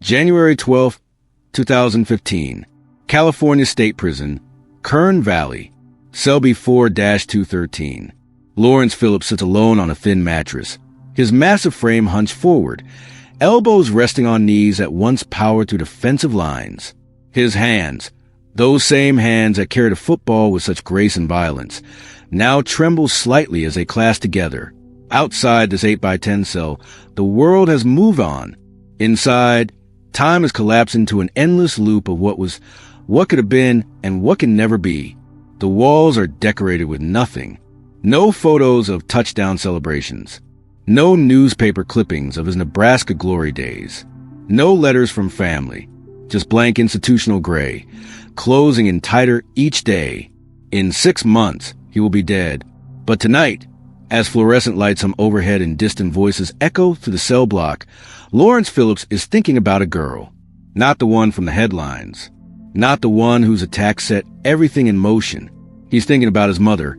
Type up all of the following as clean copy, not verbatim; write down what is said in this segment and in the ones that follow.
January 12, 2015. California State Prison, Kern Valley, Cell B4-213. Lawrence Phillips sits alone on a thin mattress, his massive frame hunched forward, elbows resting on knees that once powered through defensive lines. His hands, those same hands that carried a football with such grace and violence, now tremble slightly as they clasp together. Outside this 8x10 cell, the world has moved on. Inside, time has collapsed into an endless loop of what could have been, and what can never be. The walls are decorated with nothing. No photos of touchdown celebrations. No newspaper clippings of his Nebraska glory days. No letters from family. Just blank institutional gray, closing in tighter each day. In 6 months, he will be dead. But tonight, as fluorescent lights from overhead and distant voices echo through the cell block, Lawrence Phillips is thinking about a girl. Not the one from the headlines. Not the one whose attack set everything in motion. He's thinking about his mother,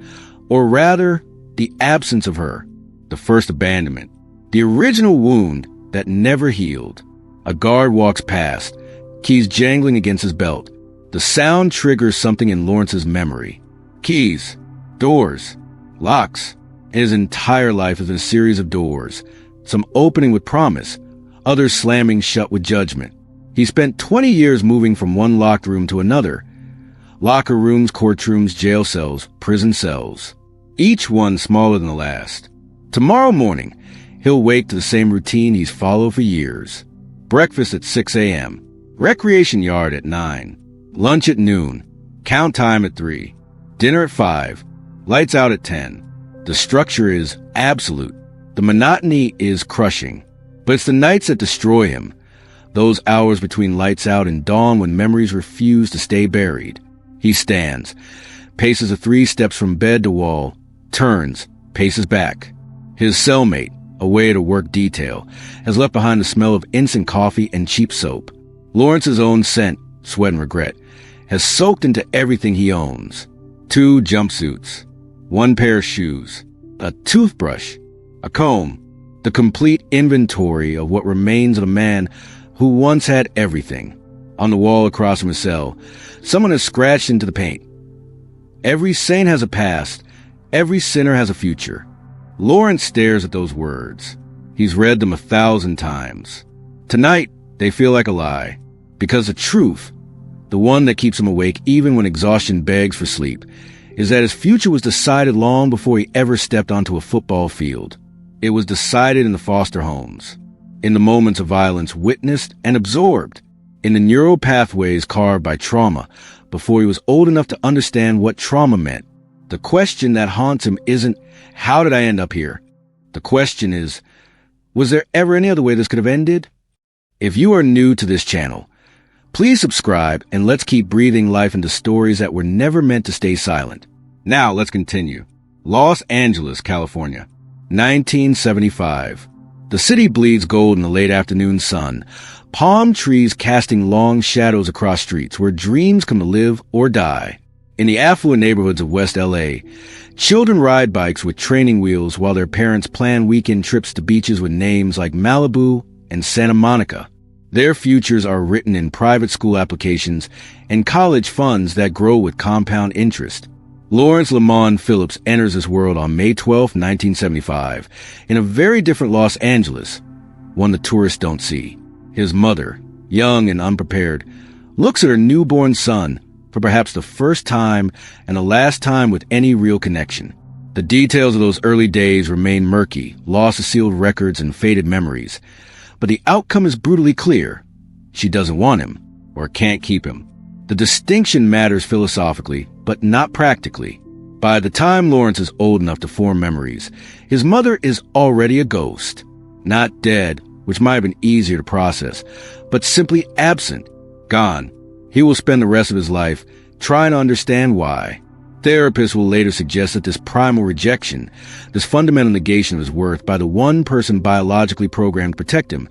or rather, the absence of her. The first abandonment. The original wound that never healed. A guard walks past, keys jangling against his belt. The sound triggers something in Lawrence's memory. Keys, doors, locks. His entire life is a series of doors, some opening with promise, others slamming shut with judgment. He spent 20 years moving from one locked room to another. Locker rooms, courtrooms, jail cells, prison cells. Each one smaller than the last. Tomorrow morning, he'll wake to the same routine he's followed for years. Breakfast at 6 a.m. Recreation yard at 9. Lunch at noon. Count time at 3. Dinner at 5. Lights out at 10. The structure is absolute. The monotony is crushing. But it's the nights that destroy him. Those hours between lights out and dawn when memories refuse to stay buried. He stands, paces the 3 steps from bed to wall, turns, paces back. His cellmate, away at a work detail, has left behind the smell of instant coffee and cheap soap. Lawrence's own scent, sweat and regret, has soaked into everything he owns. 2 jumpsuits, 1 pair of shoes, a toothbrush, a comb, the complete inventory of what remains of a man who once had everything. On the wall across from his cell, someone has scratched into the paint. Every saint has a past. Every sinner has a future. Lawrence stares at those words. He's read them 1,000 times. Tonight, they feel like a lie. Because the truth, the one that keeps him awake even when exhaustion begs for sleep, is that his future was decided long before he ever stepped onto a football field. It was decided in the foster homes, in the moments of violence witnessed and absorbed, in the neural pathways carved by trauma before he was old enough to understand what trauma meant. The question that haunts him isn't, how did I end up here? The question is, was there ever any other way this could have ended? If you are new to this channel, please subscribe and let's keep breathing life into stories that were never meant to stay silent. Now let's continue. Los Angeles, California, 1975. The city bleeds gold in the late afternoon sun, palm trees casting long shadows across streets where dreams come to live or die. In the affluent neighborhoods of West LA, children ride bikes with training wheels while their parents plan weekend trips to beaches with names like Malibu and Santa Monica. Their futures are written in private school applications and college funds that grow with compound interest. Lawrence Lamont Phillips enters this world on May 12, 1975, in a very different Los Angeles, one the tourists don't see. His mother, young and unprepared, looks at her newborn son for perhaps the first time and the last time with any real connection. The details of those early days remain murky, lost to sealed records and faded memories. But the outcome is brutally clear. She doesn't want him, or can't keep him. The distinction matters philosophically, but not practically. By the time Lawrence is old enough to form memories, his mother is already a ghost. Not dead, which might have been easier to process, but simply absent, gone. He will spend the rest of his life trying to understand why. Therapists will later suggest that this primal rejection, this fundamental negation of his worth by the one person biologically programmed to protect him,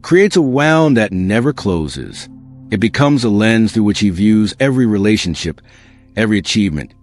creates a wound that never closes. It becomes a lens through which he views every relationship, every achievement,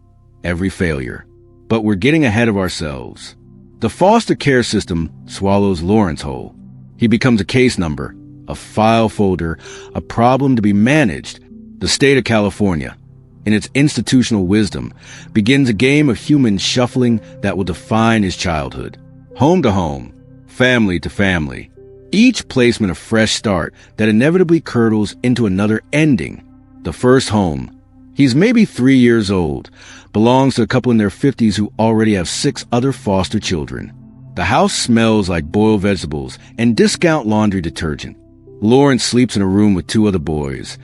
every failure. But we're getting ahead of ourselves. The foster care system swallows Lawrence whole. He becomes a case number, a file folder, a problem to be managed. The state of California, in its institutional wisdom, begins a game of human shuffling that will define his childhood. Home to home, family to family, each placement a fresh start that inevitably curdles into another ending. The first home. He's maybe 3 years old, belongs to a couple in their 50s who already have 6 other foster children. The house smells like boiled vegetables and discount laundry detergent. Lawrence sleeps in a room with 2 other boys,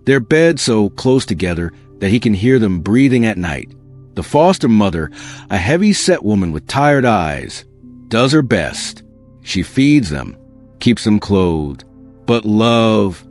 their beds so close together that he can hear them breathing at night. The foster mother, a heavy-set woman with tired eyes, does her best. She feeds them, keeps them clothed. But love,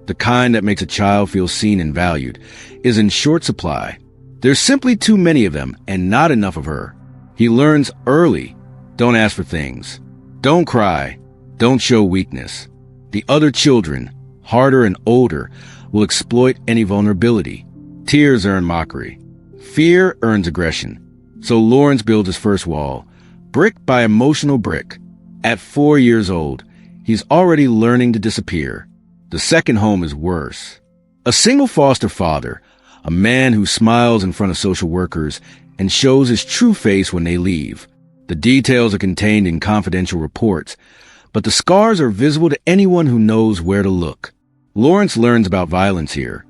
the kind that makes a child feel seen and valued, is in short supply. There's simply too many of them and not enough of her. He learns early, don't ask for things. Don't cry. Don't show weakness. The other children, harder and older, will exploit any vulnerability. Tears earn mockery. Fear earns aggression. So Lawrence builds his first wall, brick by emotional brick. At 4 years old, he's already learning to disappear. The second home is worse. A single foster father, a man who smiles in front of social workers and shows his true face when they leave. The details are contained in confidential reports, but the scars are visible to anyone who knows where to look. Lawrence learns about violence here,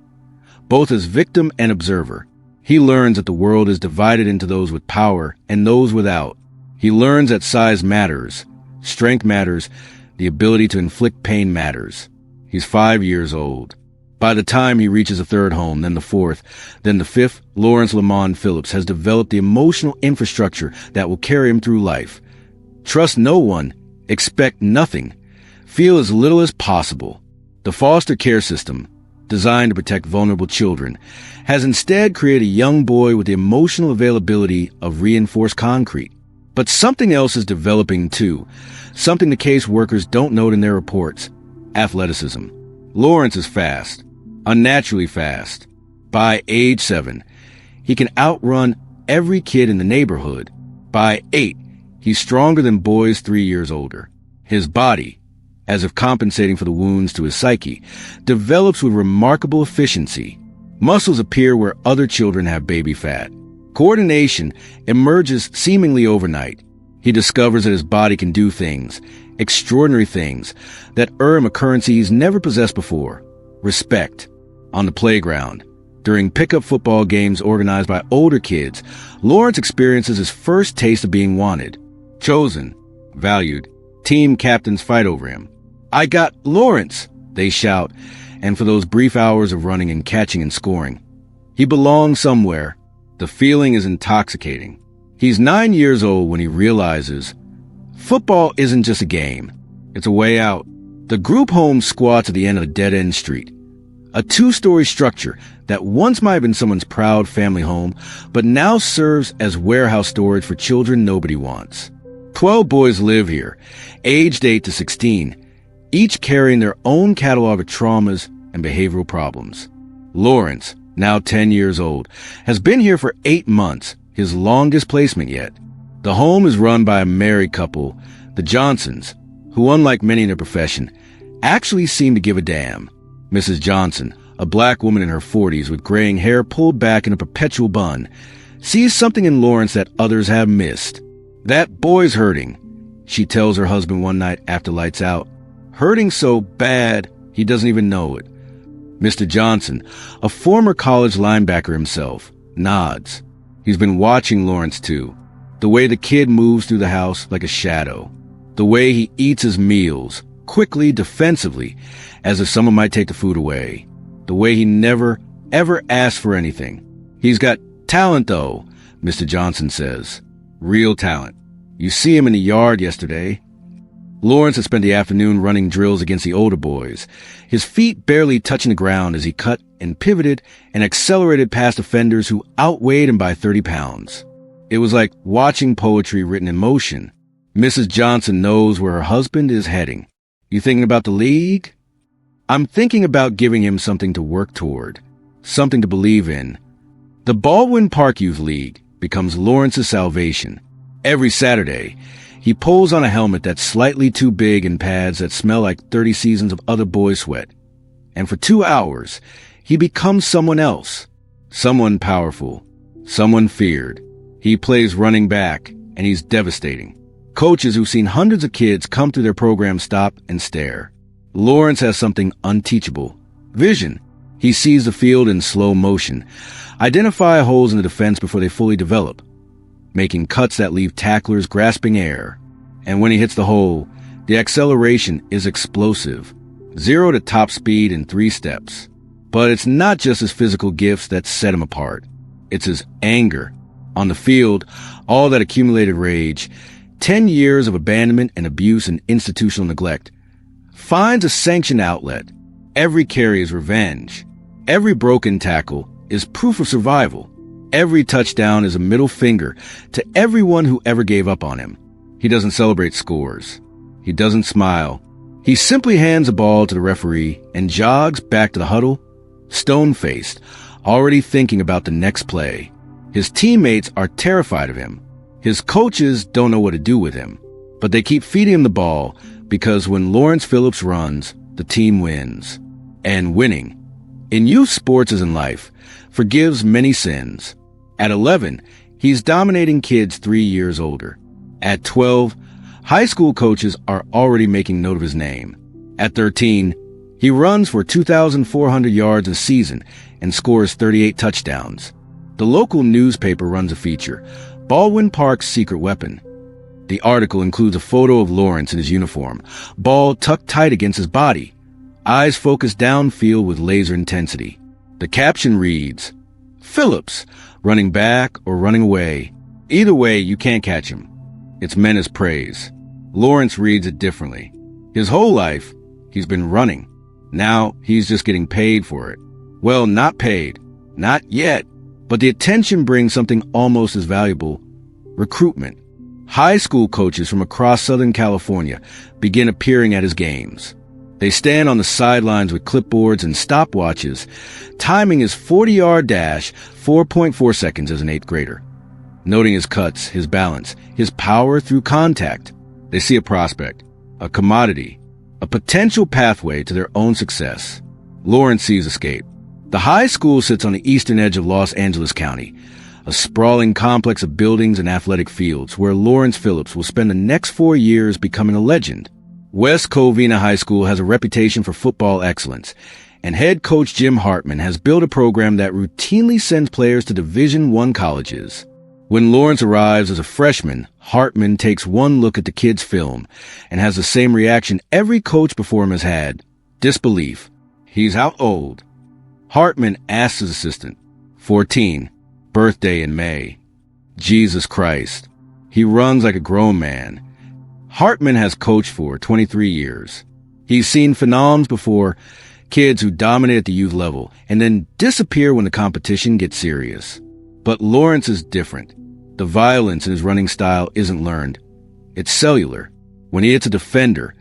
both as victim and observer. He learns that the world is divided into those with power and those without. He learns that size matters, strength matters, the ability to inflict pain matters. He's 5 years old. By the time he reaches a third home, then the fourth, then the fifth, Lawrence Lamont Phillips has developed the emotional infrastructure that will carry him through life. Trust no one, expect nothing, feel as little as possible. The foster care system, designed to protect vulnerable children, has instead created a young boy with the emotional availability of reinforced concrete. But something else is developing too, something the case workers don't note in their reports: athleticism. Lawrence is fast, unnaturally fast. By age 7, he can outrun every kid in the neighborhood. By 8, he's stronger than boys 3 years older. His body, as if compensating for the wounds to his psyche, develops with remarkable efficiency. Muscles appear where other children have baby fat. Coordination emerges seemingly overnight. He discovers that his body can do things, extraordinary things, that earn him a currency he's never possessed before: respect. On the playground, during pickup football games organized by older kids, Lawrence experiences his first taste of being wanted, chosen, valued. Team captains fight over him. "I got Lawrence," they shout, and for those brief hours of running and catching and scoring, he belongs somewhere. The feeling is intoxicating. He's 9 years old when he realizes football isn't just a game, it's a way out. The group home squats at the end of a dead-end street, a 2-story structure that once might have been someone's proud family home, but now serves as warehouse storage for children nobody wants. 12 boys live here, aged 8 to 16, each carrying their own catalog of traumas and behavioral problems. Lawrence, now 10 years old, has been here for 8 months, his longest placement yet. The home is run by a married couple, the Johnsons, who, unlike many in their profession, actually seem to give a damn. Mrs. Johnson, a black woman in her 40s with graying hair pulled back in a perpetual bun, sees something in Lawrence that others have missed. "That boy's hurting," she tells her husband one night after lights out. "Hurting so bad, he doesn't even know it." Mr. Johnson, a former college linebacker himself, nods. He's been watching Lawrence too. The way the kid moves through the house like a shadow. The way he eats his meals, quickly, defensively, as if someone might take the food away. The way he never, ever asks for anything. "He's got talent though," Mr. Johnson says. "Real talent. You see him in the yard yesterday." Lawrence had spent the afternoon running drills against the older boys, his feet barely touching the ground as he cut and pivoted and accelerated past offenders who outweighed him by 30 pounds. It was like watching poetry written in motion. Mrs. Johnson knows where her husband is heading. "You thinking about the league?" "I'm thinking about giving him something to work toward, something to believe in." The Baldwin Park Youth League becomes Lawrence's salvation. Every Saturday, He pulls on a helmet that's slightly too big and pads that smell like 30 seasons of other boys' sweat. And for 2 hours, he becomes someone else. Someone powerful. Someone feared. He plays running back, and he's devastating. Coaches who've seen hundreds of kids come through their program stop and stare. Lawrence has something unteachable. Vision. He sees the field in slow motion. Identify holes in the defense before they fully develop, making cuts that leave tacklers grasping air. And when he hits the hole, the acceleration is explosive. 0 to top speed in 3 steps. But it's not just his physical gifts that set him apart. It's his anger. On the field, all that accumulated rage, 10 years of abandonment and abuse and institutional neglect, finds a sanctioned outlet. Every carry is revenge. Every broken tackle is proof of survival. Every touchdown is a middle finger to everyone who ever gave up on him. He doesn't celebrate scores. He doesn't smile. He simply hands the ball to the referee and jogs back to the huddle, stone-faced, already thinking about the next play. His teammates are terrified of him. His coaches don't know what to do with him, but they keep feeding him the ball because when Lawrence Phillips runs, the team wins. And winning, in youth sports as in life, forgives many sins. At 11, he's dominating kids 3 years older. At 12, high school coaches are already making note of his name. At 13, he runs for 2,400 yards a season and scores 38 touchdowns. The local newspaper runs a feature, Baldwin Park's Secret Weapon. The article includes a photo of Lawrence in his uniform, ball tucked tight against his body, eyes focused downfield with laser intensity. The caption reads, "Phillips, running back or running away. Either way, you can't catch him." It's meant as praise. Lawrence reads it differently. His whole life, he's been running. Now, he's just getting paid for it. Well, not paid. Not yet. But the attention brings something almost as valuable: recruitment. High school coaches from across Southern California begin appearing at his games. They stand on the sidelines with clipboards and stopwatches, timing his 40-yard dash 4.4 seconds as an 8th grader. Noting his cuts, his balance, his power through contact, they see a prospect, a commodity, a potential pathway to their own success. Lawrence sees escape. The high school sits on the eastern edge of Los Angeles County, a sprawling complex of buildings and athletic fields where Lawrence Phillips will spend the next 4 years becoming a legend. West Covina High School has a reputation for football excellence, and head coach Jim Hartman has built a program that routinely sends players to Division I colleges. When Lawrence arrives as a freshman, Hartman takes one look at the kid's film and has the same reaction every coach before him has had: disbelief. He's how old? Hartman asks his assistant. 14. Birthday in May. Jesus Christ. He runs like a grown man. Hartman has coached for 23 years. He's seen phenoms before, kids who dominate at the youth level and then disappear when the competition gets serious. But Lawrence is different. The violence in his running style isn't learned. It's cellular. When he hits a defender,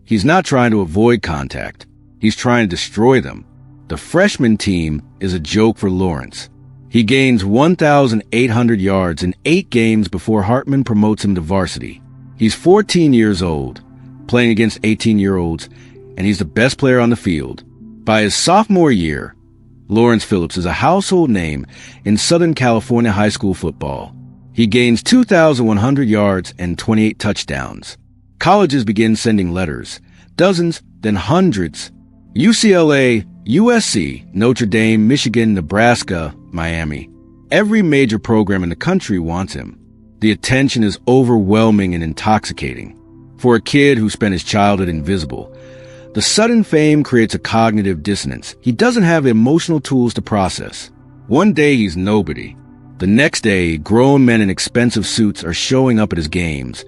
he's not trying to avoid contact. He's trying to destroy them. The freshman team is a joke for Lawrence. He gains 1,800 yards in 8 games before Hartman promotes him to varsity. He's 14 years old, playing against 18-year-olds, and he's the best player on the field. By his sophomore year, Lawrence Phillips is a household name in Southern California high school football. He gains 2,100 yards and 28 touchdowns. Colleges begin sending letters, dozens, then hundreds. UCLA, USC, Notre Dame, Michigan, Nebraska, Miami. Every major program in the country wants him. The attention is overwhelming and intoxicating. For a kid who spent his childhood invisible, the sudden fame creates a cognitive dissonance. He doesn't have emotional tools to process. One day he's nobody. The next day, grown men in expensive suits are showing up at his games,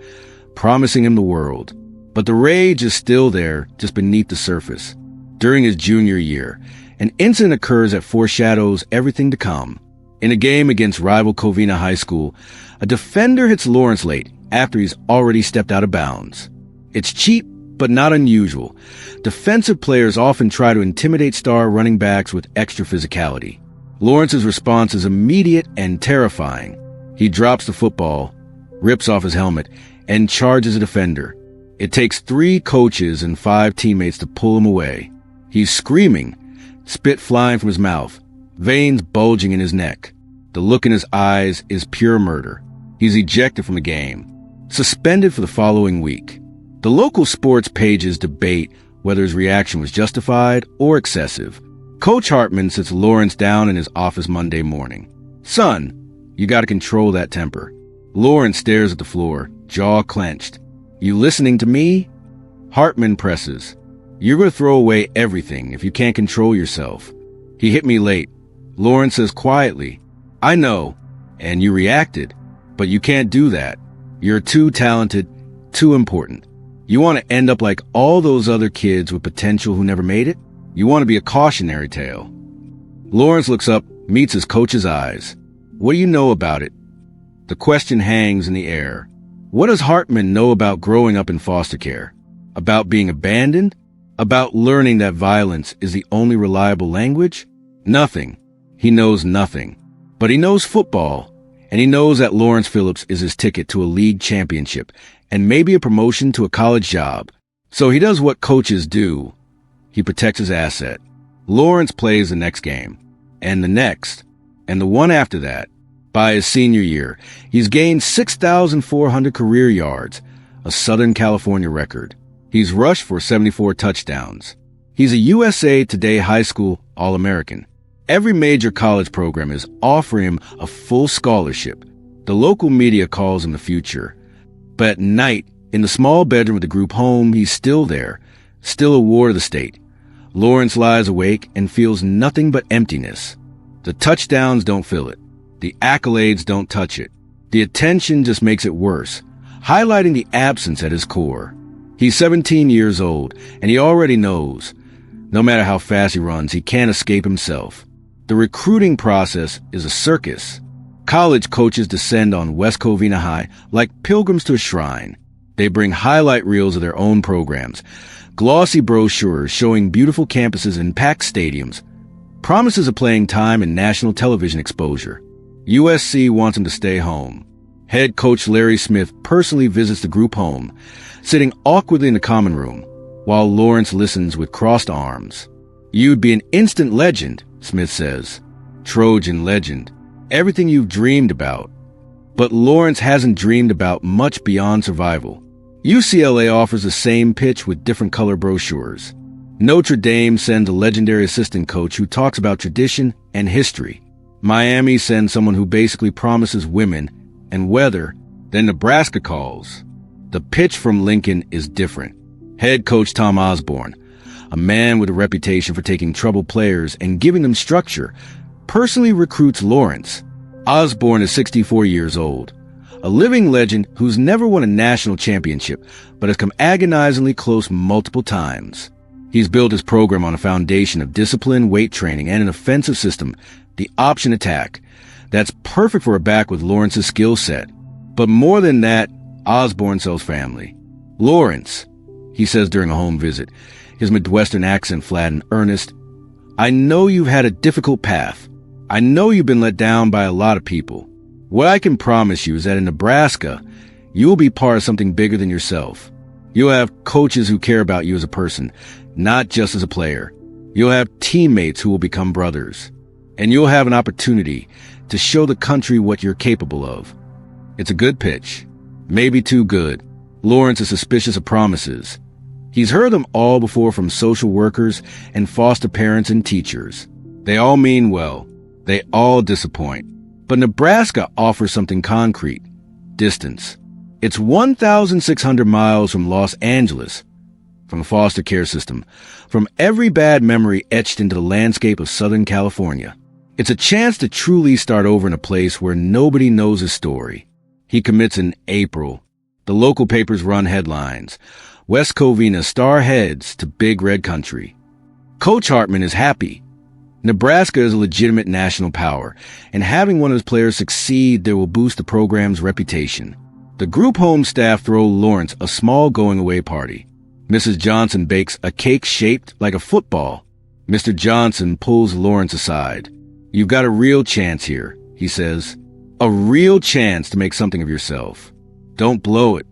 promising him the world. But the rage is still there, just beneath the surface. During his junior year, an incident occurs that foreshadows everything to come. In a game against rival Covina High School, a defender hits Lawrence late after he's already stepped out of bounds. It's cheap, but not unusual. Defensive players often try to intimidate star running backs with extra physicality. Lawrence's response is immediate and terrifying. He drops the football, rips off his helmet, and charges a defender. It takes 3 coaches and 5 teammates to pull him away. He's screaming, spit flying from his mouth, veins bulging in his neck. The look in his eyes is pure murder. He's ejected from the game, suspended for the following week. The local sports pages debate whether his reaction was justified or excessive. Coach Hartman sits Lawrence down in his office Monday morning. "Son, you gotta control that temper." Lawrence stares at the floor, jaw clenched. "You listening to me?" Hartman presses. "You're gonna throw away everything if you can't control yourself." "He hit me late." Lawrence says quietly, "I know, and you reacted, but you can't do that. You're too talented, too important. You want to end up like all those other kids with potential who never made it? You want to be a cautionary tale." Lawrence looks up, meets his coach's eyes. "What do you know about it?" The question hangs in the air. What does Hartman know about growing up in foster care? About being abandoned? About learning that violence is the only reliable language? Nothing. He knows nothing. But he knows football, and he knows that Lawrence Phillips is his ticket to a league championship and maybe a promotion to a college job. So he does what coaches do. He protects his asset. Lawrence plays the next game, and the next, and the one after that. By his senior year, he's gained 6,400 career yards, a Southern California record. He's rushed for 74 touchdowns. He's a USA Today High School All-American. Every major college program is offering him a full scholarship. The local media calls him the future. But at night, in the small bedroom of the group home, he's still there, still a ward of the state. Lawrence lies awake and feels nothing but emptiness. The touchdowns don't fill it. The accolades don't touch it. The attention just makes it worse, highlighting the absence at his core. He's 17 years old, and he already knows, no matter how fast he runs, he can't escape himself. The recruiting process is a circus. College coaches descend on West Covina High like pilgrims to a shrine. They bring highlight reels of their own programs, glossy brochures showing beautiful campuses and packed stadiums, promises of playing time and national television exposure. USC wants him to stay home. Head coach Larry Smith personally visits the group home, sitting awkwardly in the common room, while Lawrence listens with crossed arms. "You'd be an instant legend," Smith says. "Trojan legend. Everything you've dreamed about." But Lawrence hasn't dreamed about much beyond survival. UCLA offers the same pitch with different color brochures. Notre Dame sends a legendary assistant coach who talks about tradition and history. Miami sends someone who basically promises women and weather. Then Nebraska calls. The pitch from Lincoln is different. Head coach Tom Osborne, a man with a reputation for taking troubled players and giving them structure, personally recruits Lawrence. Osborne is 64 years old, a living legend who's never won a national championship, but has come agonizingly close multiple times. He's built his program on a foundation of discipline, weight training, and an offensive system, the option attack, that's perfect for a back with Lawrence's skill set. But more than that, Osborne sells family. "Lawrence," he says during a home visit, his Midwestern accent flat and earnest, "I know you've had a difficult path. I know you've been let down by a lot of people. What I can promise you is that in Nebraska, you will be part of something bigger than yourself. You'll have coaches who care about you as a person, not just as a player. You'll have teammates who will become brothers. And you'll have an opportunity to show the country what you're capable of." It's a good pitch. Maybe too good. Lawrence is suspicious of promises. He's heard them all before from social workers and foster parents and teachers. They all mean well. They all disappoint. But Nebraska offers something concrete. Distance. It's 1,600 miles from Los Angeles, from the foster care system, from every bad memory etched into the landscape of Southern California. It's a chance to truly start over in a place where nobody knows his story. He commits in April. The local papers run headlines. West Covina star heads to Big Red Country. Coach Hartman is happy. Nebraska is a legitimate national power, and having one of his players succeed there will boost the program's reputation. The group home staff throw Lawrence a small going-away party. Mrs. Johnson bakes a cake shaped like a football. Mr. Johnson pulls Lawrence aside. "You've got a real chance here," he says. "A real chance to make something of yourself. Don't blow it.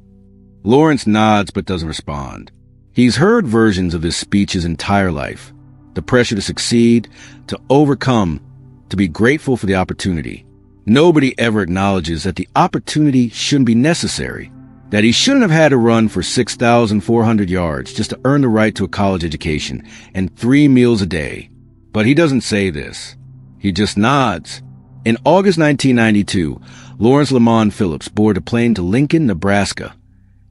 Lawrence nods but doesn't respond. He's heard versions of this speech his entire life. The pressure to succeed, to overcome, to be grateful for the opportunity. Nobody ever acknowledges that the opportunity shouldn't be necessary, that he shouldn't have had to run for 6,400 yards just to earn the right to a college education and 3 meals a day. But he doesn't say this. He just nods. In August 1992, Lawrence Lamont Phillips boarded a plane to Lincoln, Nebraska,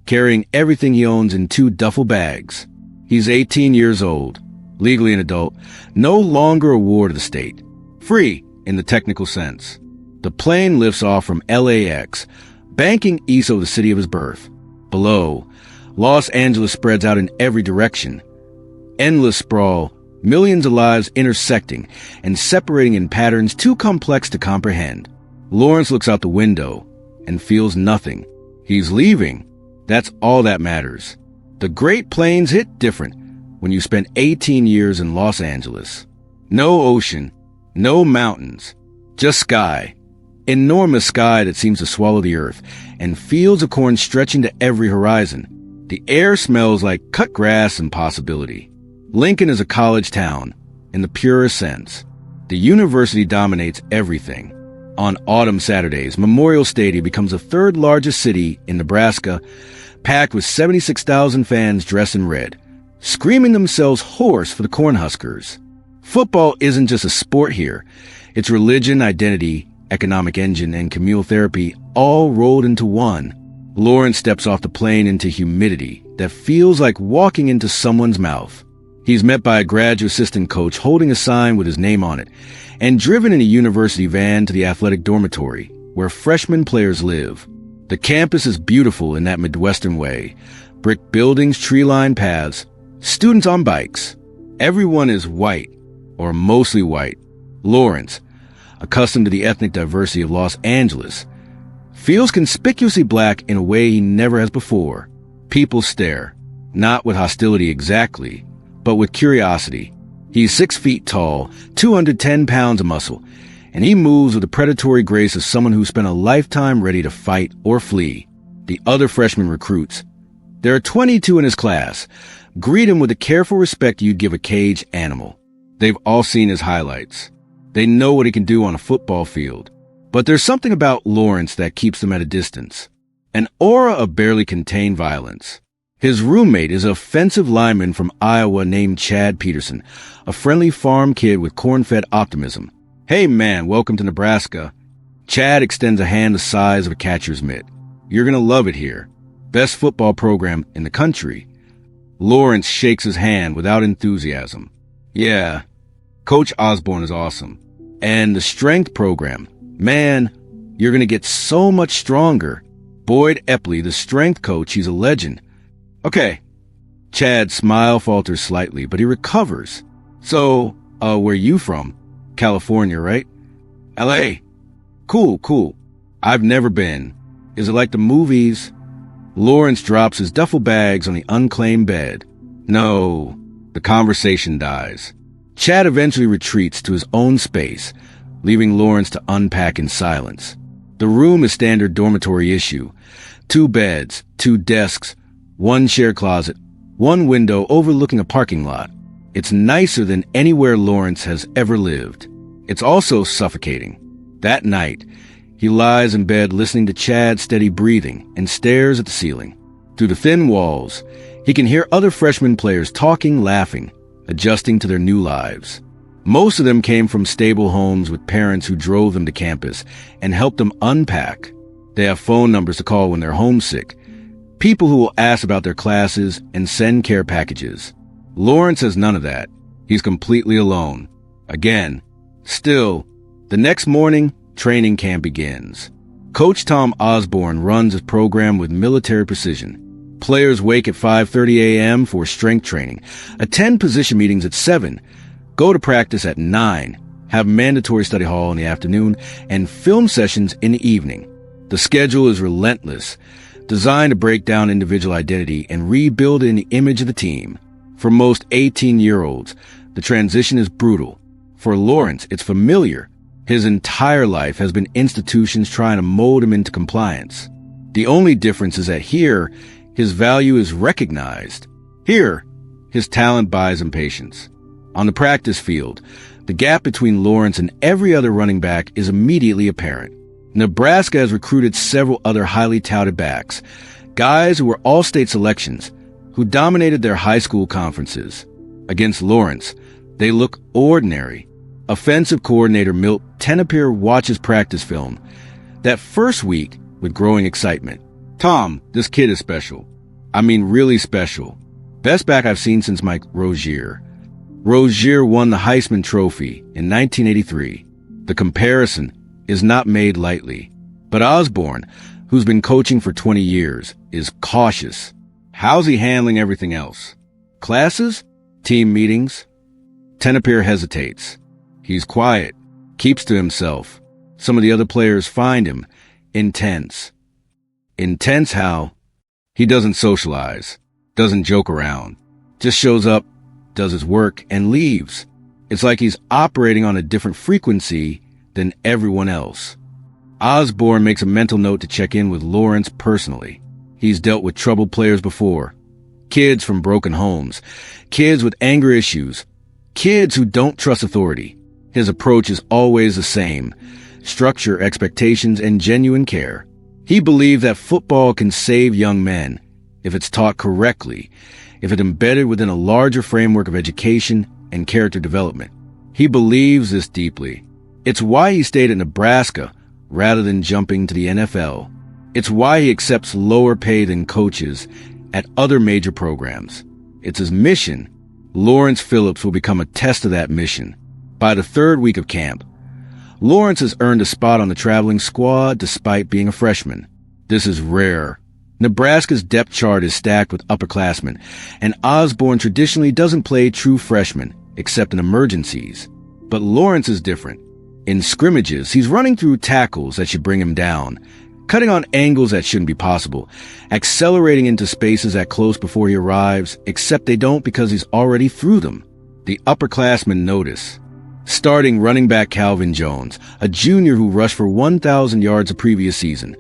carrying everything he owns in 2 duffel bags. He's 18 years old, legally an adult, no longer a ward of the state, free in the technical sense. The plane lifts off from LAX, banking east of the city of his birth. Below, Los Angeles spreads out in every direction. Endless sprawl, millions of lives intersecting and separating in patterns too complex to comprehend. Lawrence looks out the window and feels nothing. He's leaving. That's all that matters. The Great Plains hit different when you spent 18 years in Los Angeles. No ocean, no mountains, just sky. Enormous sky that seems to swallow the earth, and fields of corn stretching to every horizon. The air smells like cut grass and possibility. Lincoln is a college town, in the purest sense. The university dominates everything. On autumn Saturdays, Memorial Stadium becomes the 3rd largest city in Nebraska, packed with 76,000 fans dressed in red, screaming themselves hoarse for the Cornhuskers. Football isn't just a sport here. It's religion, identity, economic engine, and communal therapy all rolled into one. Lawrence steps off the plane into humidity that feels like walking into someone's mouth. He's met by a graduate assistant coach holding a sign with his name on it, and driven in a university van to the athletic dormitory, where freshman players live. The campus is beautiful in that Midwestern way. Brick buildings, tree-lined paths, students on bikes. Everyone is white, or mostly white. Lawrence, accustomed to the ethnic diversity of Los Angeles, feels conspicuously black in a way he never has before. People stare, not with hostility exactly, but with curiosity. He's 6 feet tall, 210 pounds of muscle, and he moves with the predatory grace of someone who spent a lifetime ready to fight or flee. The other freshman recruits, there are 22 in his class, greet him with the careful respect you'd give a caged animal. They've all seen his highlights. They know what he can do on a football field. But there's something about Lawrence that keeps them at a distance. An aura of barely contained violence. His roommate is an offensive lineman from Iowa named Chad Peterson, a friendly farm kid with corn-fed optimism. Hey man, welcome to Nebraska. Chad extends a hand the size of a catcher's mitt. You're gonna love it here. Best football program in the country. Lawrence shakes his hand without enthusiasm. Yeah, Coach Osborne is awesome. And the strength program. Man, you're gonna get so much stronger. Boyd Epley, the strength coach, he's a legend. Okay. Chad's smile falters slightly, but he recovers. So, where you from? California, right? L.A. Cool. I've never been. Is it like the movies? Lawrence drops his duffel bags on the unclaimed bed. No. The conversation dies. Chad eventually retreats to his own space, leaving Lawrence to unpack in silence. The room is standard dormitory issue. 2 beds, 2 desks, 1 shared closet, 1 window overlooking a parking lot. It's nicer than anywhere Lawrence has ever lived. It's also suffocating. That night, he lies in bed listening to Chad's steady breathing and stares at the ceiling. Through the thin walls, he can hear other freshman players talking, laughing, adjusting to their new lives. Most of them came from stable homes with parents who drove them to campus and helped them unpack. They have phone numbers to call when they're homesick, people who will ask about their classes and send care packages. Lawrence has none of that. He's completely alone. Again. Still, the next morning, training camp begins. Coach Tom Osborne runs his program with military precision. Players wake at 5:30 a.m. for strength training, attend position meetings at 7, go to practice at 9, have mandatory study hall in the afternoon, and film sessions in the evening. The schedule is relentless, designed to break down individual identity and rebuild in the image of the team. For most 18-year-olds, the transition is brutal. For Lawrence, it's familiar. His entire life has been institutions trying to mold him into compliance. The only difference is that here, His value is recognized. Here, his talent buys him patience. On the practice field, the gap between Lawrence and every other running back is immediately apparent. Nebraska has recruited several other highly touted backs, guys who were all-state selections, who dominated their high school conferences. Against Lawrence, they look ordinary. Offensive coordinator Milt Tenopir watches practice film that first week with growing excitement. "Tom, this kid is special. I mean, really special. Best back I've seen since Mike Rozier. Rozier won the Heisman Trophy in 1983. The comparison is not made lightly. But Osborne, who's been coaching for 20 years, is cautious. How's he handling everything else? Classes? Team meetings?" Tenopir hesitates. He's quiet, keeps to himself. Some of the other players find him intense. Intense how? He doesn't socialize, doesn't joke around, just shows up, does his work, and leaves. It's like he's operating on a different frequency than everyone else. Osborne makes a mental note to check in with Lawrence personally. He's dealt with troubled players before. Kids from broken homes, kids with anger issues, kids who don't trust authority. His approach is always the same: structure, expectations, and genuine care. He believed that football can save young men if it's taught correctly, if it's embedded within a larger framework of education and character development. He believes this deeply. It's why he stayed at Nebraska rather than jumping to the NFL. It's why he accepts lower pay than coaches at other major programs. It's his mission. Lawrence Phillips will become a test of that mission. By the third week of camp, Lawrence has earned a spot on the traveling squad despite being a freshman. This is rare. Nebraska's depth chart is stacked with upperclassmen, and Osborne traditionally doesn't play true freshmen except in emergencies. But Lawrence is different. In scrimmages, he's running through tackles that should bring him down, cutting on angles that shouldn't be possible, accelerating into spaces at close before he arrives, except they don't because he's already through them. The upperclassmen notice. Starting running back Calvin Jones, a junior who rushed for 1,000 yards the previous season,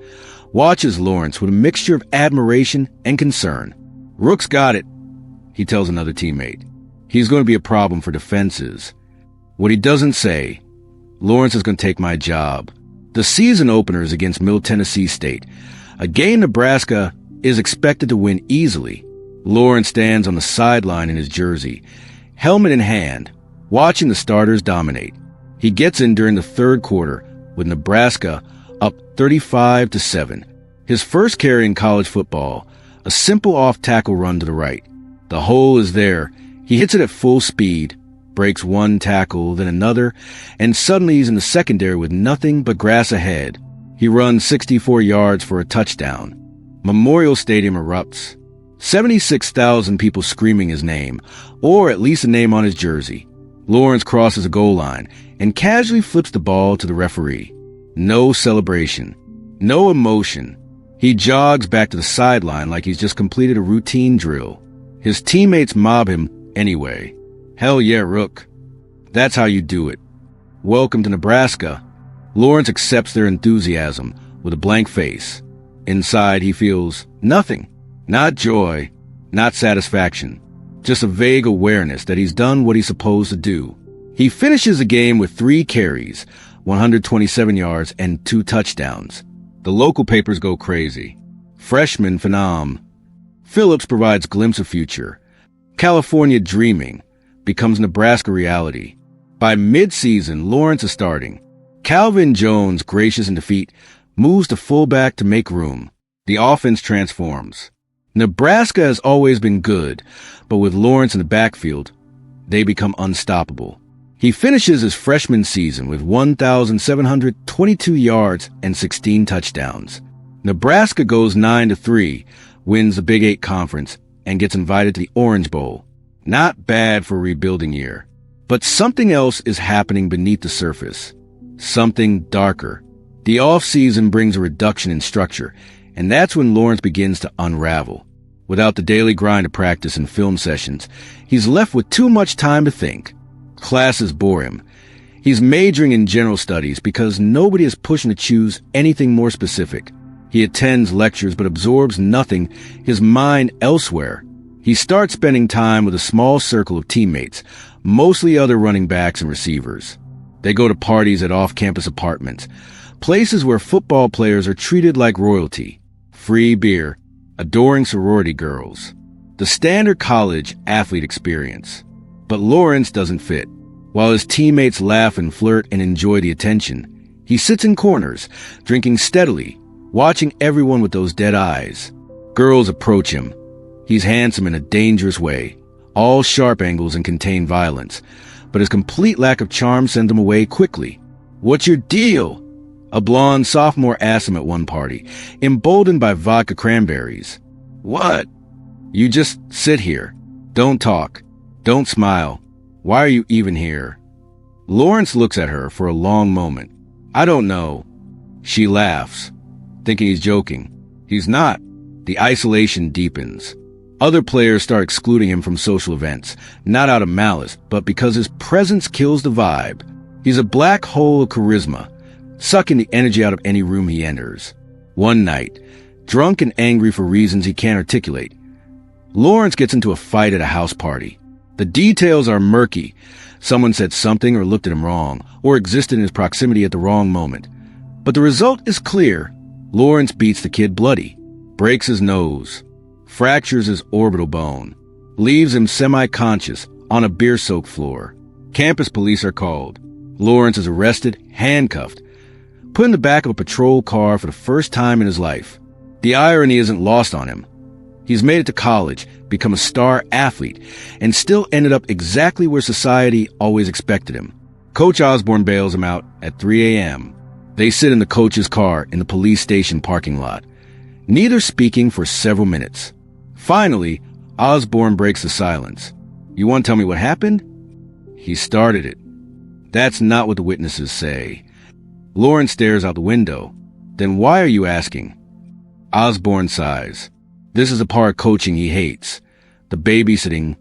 watches Lawrence with a mixture of admiration and concern. "Rook's got it," he tells another teammate. "He's going to be a problem for defenses." What he doesn't say, "Lawrence is going to take my job." The season opener is against Middle Tennessee State, a game Nebraska is expected to win easily. Lawrence stands on the sideline in his jersey, helmet in hand, watching the starters dominate. He gets in during the third quarter with Nebraska up 35-7. His first carry in college football, a simple off-tackle run to the right. The hole is there. He hits it at full speed, breaks one tackle, then another, and suddenly he's in the secondary with nothing but grass ahead. He runs 64 yards for a touchdown. Memorial Stadium erupts. 76,000 people screaming his name, or at least a name on his jersey. Lawrence crosses a goal line and casually flips the ball to the referee. No celebration. No emotion. He jogs back to the sideline like he's just completed a routine drill. His teammates mob him anyway. "Hell yeah, Rook. That's how you do it. Welcome to Nebraska." Lawrence accepts their enthusiasm with a blank face. Inside, he feels nothing. Not joy, not satisfaction. Just a vague awareness that he's done what he's supposed to do. He finishes the game with 3 carries, 127 yards, and 2 touchdowns. The local papers go crazy. Freshman phenom. Phillips provides glimpse of future. California dreaming becomes Nebraska reality. By mid-season, Lawrence is starting. Calvin Jones, gracious in defeat, moves to fullback to make room. The offense transforms. Nebraska has always been good, but with Lawrence in the backfield, they become unstoppable. He finishes his freshman season with 1,722 yards and 16 touchdowns. Nebraska goes 9-3, wins the Big 8 conference, and gets invited to the Orange Bowl. Not bad for a rebuilding year. But something else is happening beneath the surface. Something darker. The offseason brings a reduction in structure, and that's when Lawrence begins to unravel. Without the daily grind of practice and film sessions, he's left with too much time to think. Classes bore him. He's majoring in general studies because nobody is pushing to choose anything more specific. He attends lectures but absorbs nothing, his mind elsewhere. He starts spending time with a small circle of teammates, mostly other running backs and receivers. They go to parties at off-campus apartments, places where football players are treated like royalty. Free beer, adoring sorority girls. The standard college athlete experience. But Lawrence doesn't fit. While his teammates laugh and flirt and enjoy the attention, he sits in corners, drinking steadily, watching everyone with those dead eyes. Girls approach him. He's handsome in a dangerous way, all sharp angles and contain violence, but his complete lack of charm sends him away quickly. "What's your deal?" A blonde sophomore asks him at one party, emboldened by vodka cranberries. "What?" "You just sit here. Don't talk. Don't smile. Why are you even here?" Lawrence looks at her for a long moment. "I don't know." She laughs, thinking he's joking. He's not. The isolation deepens. Other players start excluding him from social events, not out of malice, but because his presence kills the vibe. He's a black hole of charisma, sucking the energy out of any room he enters. One night, drunk and angry for reasons he can't articulate, Lawrence gets into a fight at a house party. The details are murky. Someone said something or looked at him wrong, or existed in his proximity at the wrong moment. But the result is clear. Lawrence beats the kid bloody, breaks his nose, fractures his orbital bone, leaves him semi-conscious on a beer-soaked floor. Campus police are called. Lawrence is arrested, handcuffed, put in the back of a patrol car for the first time in his life. The irony isn't lost on him. He's made it to college, become a star athlete, and still ended up exactly where society always expected him. Coach Osborne bails him out at 3 a.m. They sit in the coach's car in the police station parking lot, neither speaking for several minutes. Finally, Osborne breaks the silence. "You want to tell me what happened?" "He started it." That's not what the witnesses say. Lawrence stares out the window. "Then why are you asking?" Osborne sighs. This is a part of coaching he hates. The babysitting,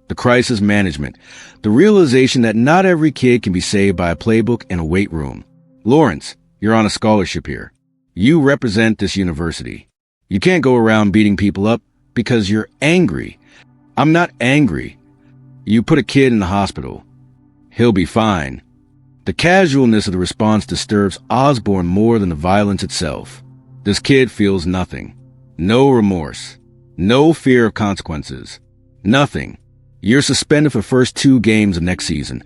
the crisis management, the realization that not every kid can be saved by a playbook and a weight room. "Lawrence, you're on a scholarship here. You represent this university. You can't go around beating people up because you're angry." "I'm not angry. You put a kid in the hospital. He'll be fine." The casualness of the response disturbs Osborne more than the violence itself. This kid feels nothing. No remorse. No fear of consequences. Nothing. "You're suspended for the first 2 games of next season,"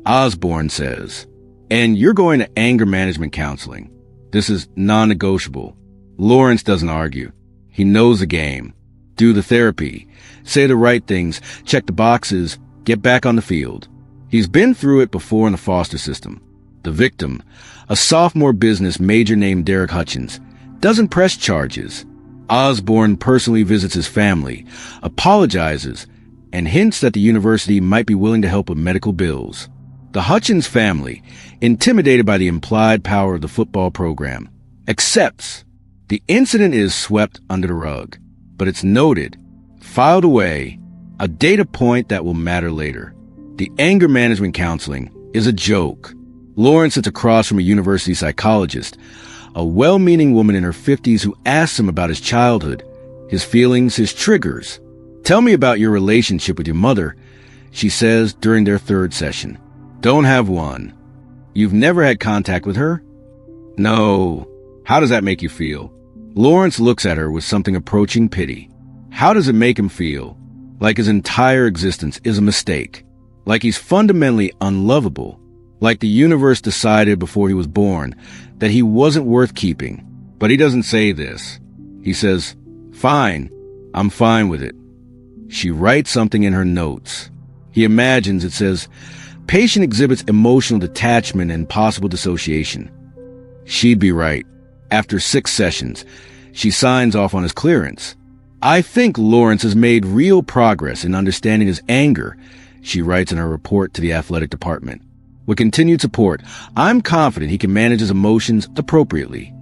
Osborne says. "And you're going to anger management counseling. This is non-negotiable." Lawrence doesn't argue. He knows the game. Do the therapy. Say the right things. Check the boxes. Get back on the field. He's been through it before in the foster system. The victim, a sophomore business major named Derek Hutchins, doesn't press charges. Osborne personally visits his family, apologizes, and hints that the university might be willing to help with medical bills. The Hutchins family, intimidated by the implied power of the football program, accepts. The incident is swept under the rug, but it's noted, filed away, a data point that will matter later. The anger management counseling is a joke. Lawrence sits across from a university psychologist, a well-meaning woman in her 50s who asks him about his childhood, his feelings, his triggers. "Tell me about your relationship with your mother," she says during their 3rd session. "Don't have one." "You've never had contact with her?" "No." "How does that make you feel?" Lawrence looks at her with something approaching pity. How does it make him feel? Like his entire existence is a mistake. Like he's fundamentally unlovable. Like the universe decided before he was born that he wasn't worth keeping. But he doesn't say this. He says, "Fine, I'm fine with it." She writes something in her notes. He imagines it says, "Patient exhibits emotional detachment and possible dissociation." She'd be right. After 6 sessions, she signs off on his clearance. "I think Lawrence has made real progress in understanding his anger," she writes in her report to the athletic department. "With continued support, I'm confident he can manage his emotions appropriately."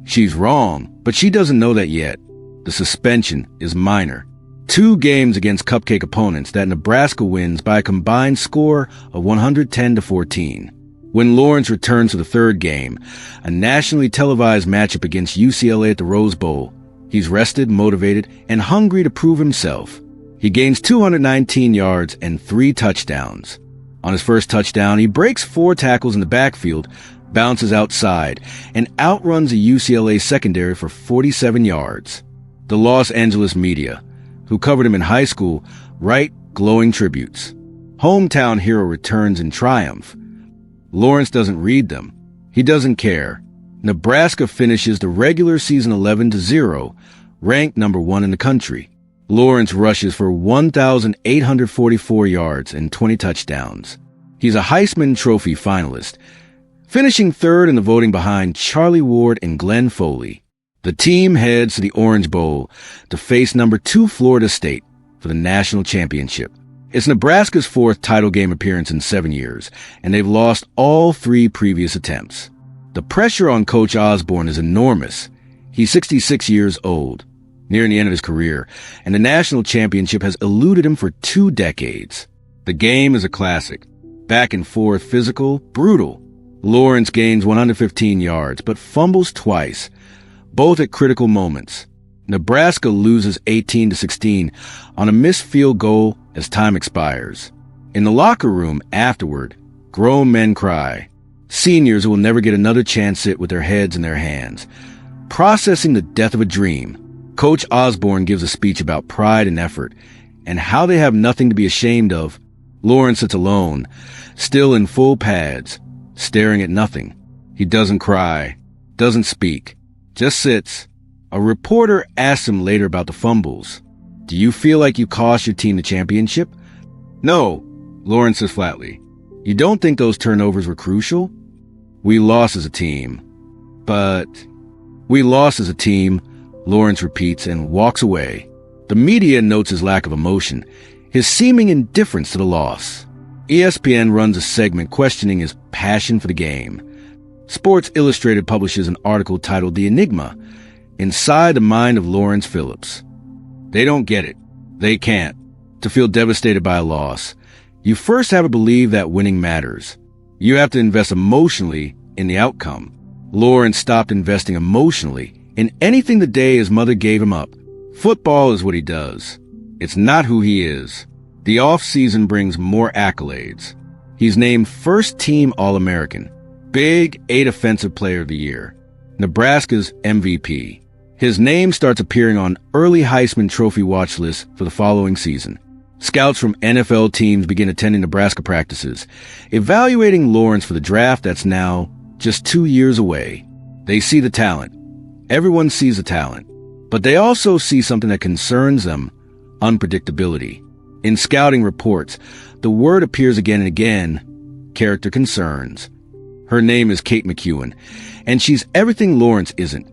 She's wrong, but she doesn't know that yet. The suspension is minor. 2 games against cupcake opponents that Nebraska wins by a combined score of 110-14. When Lawrence returns to the third game, a nationally televised matchup against UCLA at the Rose Bowl, he's rested, motivated, and hungry to prove himself. He gains 219 yards and 3 touchdowns. On his first touchdown, he breaks 4 tackles in the backfield, bounces outside, and outruns a UCLA secondary for 47 yards. The Los Angeles media, who covered him in high school, write glowing tributes. Hometown hero returns in triumph. Lawrence doesn't read them. He doesn't care. Nebraska finishes the regular season 11-0, ranked number 1 in the country. Lawrence rushes for 1,844 yards and 20 touchdowns. He's a Heisman Trophy finalist, finishing third in the voting behind Charlie Ward and Glenn Foley. The team heads to the Orange Bowl to face number 2 Florida State for the national championship. It's Nebraska's 4th title game appearance in 7 years, and they've lost all 3 previous attempts. The pressure on Coach Osborne is enormous. He's 66 years old, nearing the end of his career, and the national championship has eluded him for 2 decades. The game is a classic. Back and forth, physical, brutal. Lawrence gains 115 yards, but fumbles twice, both at critical moments. Nebraska loses 18-16 on a missed field goal as time expires. In the locker room afterward, grown men cry. Seniors who will never get another chance sit with their heads in their hands, processing the death of a dream. Coach Osborne gives a speech about pride and effort, and how they have nothing to be ashamed of. Lawrence sits alone, still in full pads, staring at nothing. He doesn't cry, doesn't speak, just sits. A reporter asks him later about the fumbles. "Do you feel like you cost your team the championship?" "No," Lawrence says flatly. "You don't think those turnovers were crucial?" "We lost as a team." "But..." "We lost as a team," Lawrence repeats and walks away. The media notes his lack of emotion, his seeming indifference to the loss. ESPN runs a segment questioning his passion for the game. Sports Illustrated publishes an article titled "The Enigma," inside the mind of Lawrence Phillips. They don't get it. They can't. To feel devastated by a loss, you first have to believe that winning matters. You have to invest emotionally in the outcome. Lawrence stopped investing emotionally in anything the day his mother gave him up. Football is what he does. It's not who he is. The off-season brings more accolades. He's named first-team All-American, Big 8 Offensive Player of the Year, Nebraska's MVP. His name starts appearing on early Heisman Trophy watch lists for the following season. Scouts from NFL teams begin attending Nebraska practices, evaluating Lawrence for the draft that's now just 2 years away. They see the talent. Everyone sees the talent. But they also see something that concerns them: unpredictability. In scouting reports, the word appears again and again: character concerns. Her name is Kate McEwen, and she's everything Lawrence isn't.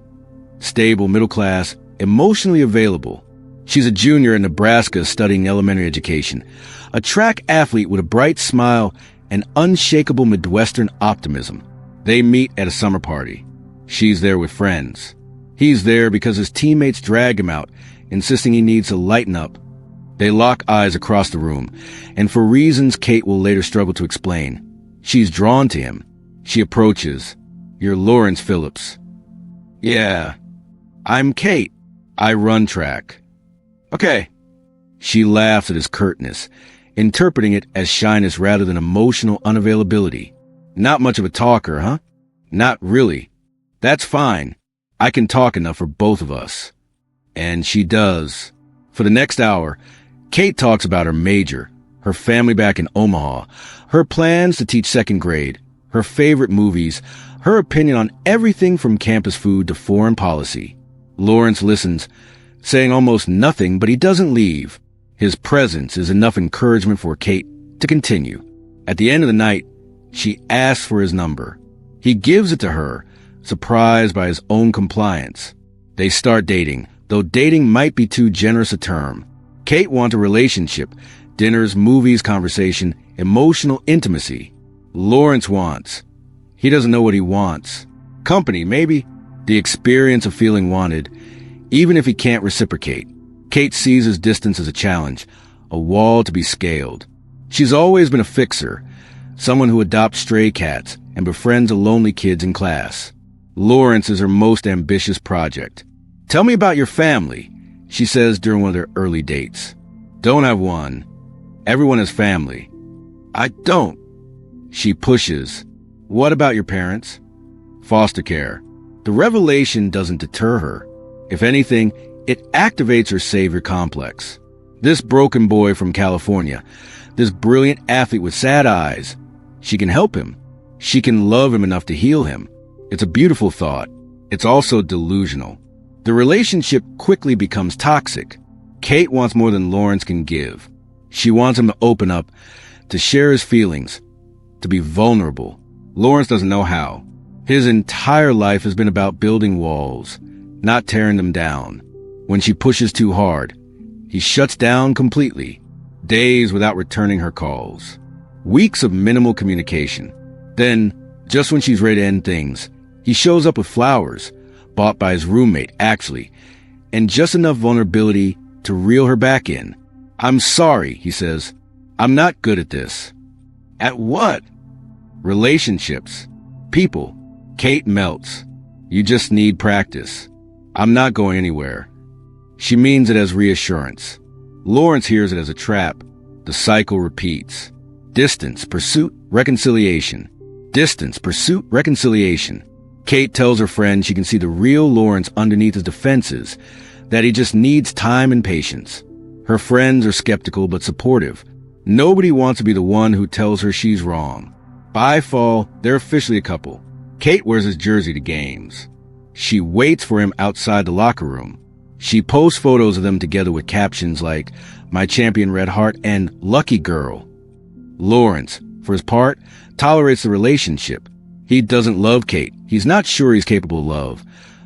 Stable, middle class, emotionally available. She's a junior in Nebraska studying elementary education, a track athlete with a bright smile and unshakable Midwestern optimism. They meet at a summer party. She's there with friends. He's there because his teammates drag him out, insisting he needs to lighten up. They lock eyes across the room, and for reasons Kate will later struggle to explain, she's drawn to him. She approaches. "You're Lawrence Phillips." "Yeah, I'm Kate. I run track." "Okay." She laughs at his curtness, interpreting it as shyness rather than emotional unavailability. "Not much of a talker, huh?" "Not really." "That's fine. I can talk enough for both of us." And she does. For the next hour, Kate talks about her major, her family back in Omaha, her plans to teach second grade, her favorite movies, her opinion on everything from campus food to foreign policy. Lawrence listens, saying almost nothing, but he doesn't leave. His presence is enough encouragement for Kate to continue. At the end of the night, she asks for his number. He gives it to her, surprised by his own compliance. They start dating, though dating might be too generous a term. Kate wants a relationship, dinners, movies, conversation, emotional intimacy. Lawrence wants. He doesn't know what he wants. Company, maybe. The experience of feeling wanted, even if he can't reciprocate. Kate sees his distance as a challenge, a wall to be scaled. She's always been a fixer, someone who adopts stray cats, and befriends the lonely kids in class. Lawrence is her most ambitious project. "Tell me about your family," she says during one of their early dates. "Don't have one. Everyone has family." "I don't." She pushes. "What about your parents?" "Foster care." The revelation doesn't deter her. If anything, it activates her savior complex. This broken boy from California, this brilliant athlete with sad eyes, she can help him. She can love him enough to heal him. It's a beautiful thought. It's also delusional. The relationship quickly becomes toxic. Kate wants more than Lawrence can give. She wants him to open up, to share his feelings, to be vulnerable. Lawrence doesn't know how. His entire life has been about building walls, not tearing them down. When she pushes too hard, he shuts down completely. Days without returning her calls. Weeks of minimal communication. Then, just when she's ready to end things, he shows up with flowers, bought by his roommate, actually, and just enough vulnerability to reel her back in. "I'm sorry," he says. "I'm not good at this." "At what?" "Relationships. People." Kate melts. "You just need practice." "I'm not going anywhere." She means it as reassurance. Lawrence hears it as a trap. The cycle repeats. Distance, pursuit, reconciliation. Distance, pursuit, reconciliation. Kate tells her friend she can see the real Lawrence underneath his defenses, that he just needs time and patience. Her friends are skeptical but supportive. Nobody wants to be the one who tells her she's wrong. By fall, they're officially a couple. Kate wears his jersey to games. She waits for him outside the locker room. She posts photos of them together with captions like, "My champion red heart" and "Lucky girl." Lawrence, for his part, tolerates the relationship. He doesn't love Kate. He's not sure he's capable of love,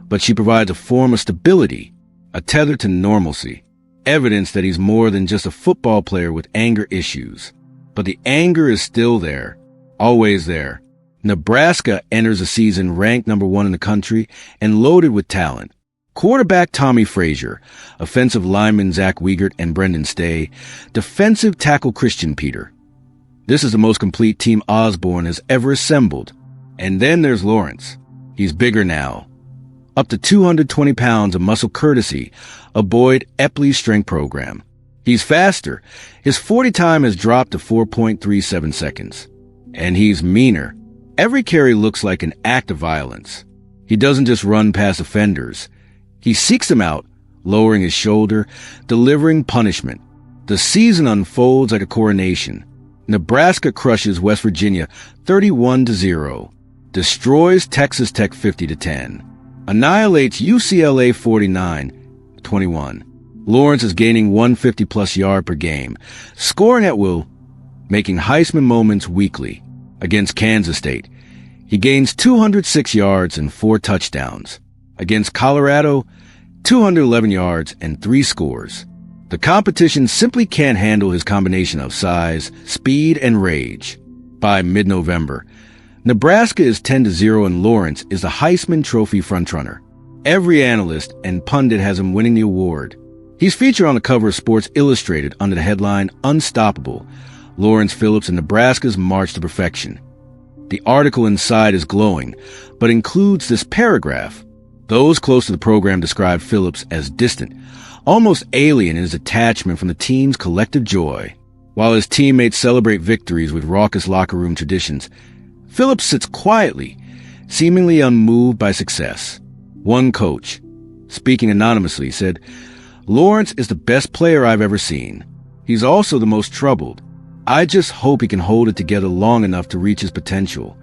but she provides a form of stability, a tether to normalcy, evidence that he's more than just a football player with anger issues. But the anger is still there, always there. Nebraska enters the season ranked number 1 in the country and loaded with talent. Quarterback Tommy Frazier, offensive lineman Zach Wiegert and Brendan Stay, defensive tackle Christian Peter. This is the most complete team Osborne has ever assembled. And then there's Lawrence. He's bigger now. Up to 220 pounds of muscle courtesy of Boyd Epley's strength program. He's faster. His 40 time has dropped to 4.37 seconds. And he's meaner. Every carry looks like an act of violence. He doesn't just run past offenders. He seeks them out, lowering his shoulder, delivering punishment. The season unfolds like a coronation. Nebraska crushes West Virginia 31-0. Destroys Texas Tech 50-10. Annihilates UCLA 49-21. Lawrence is gaining 150-plus yard per game, scoring at will, making Heisman moments weekly. Against Kansas State, he gains 206 yards and 4 touchdowns. Against Colorado, 211 yards and 3 scores. The competition simply can't handle his combination of size, speed, and rage. By mid-November, Nebraska is 10-0 and Lawrence is the Heisman Trophy frontrunner. Every analyst and pundit has him winning the award. He's featured on the cover of Sports Illustrated under the headline, "Unstoppable, Lawrence Phillips and Nebraska's March to Perfection." The article inside is glowing, but includes this paragraph. Those close to the program describe Phillips as distant, almost alien in his attachment from the team's collective joy. While his teammates celebrate victories with raucous locker room traditions, Phillips sits quietly, seemingly unmoved by success. One coach, speaking anonymously, said, "Lawrence is the best player I've ever seen. He's also the most troubled. I just hope he can hold it together long enough to reach his potential."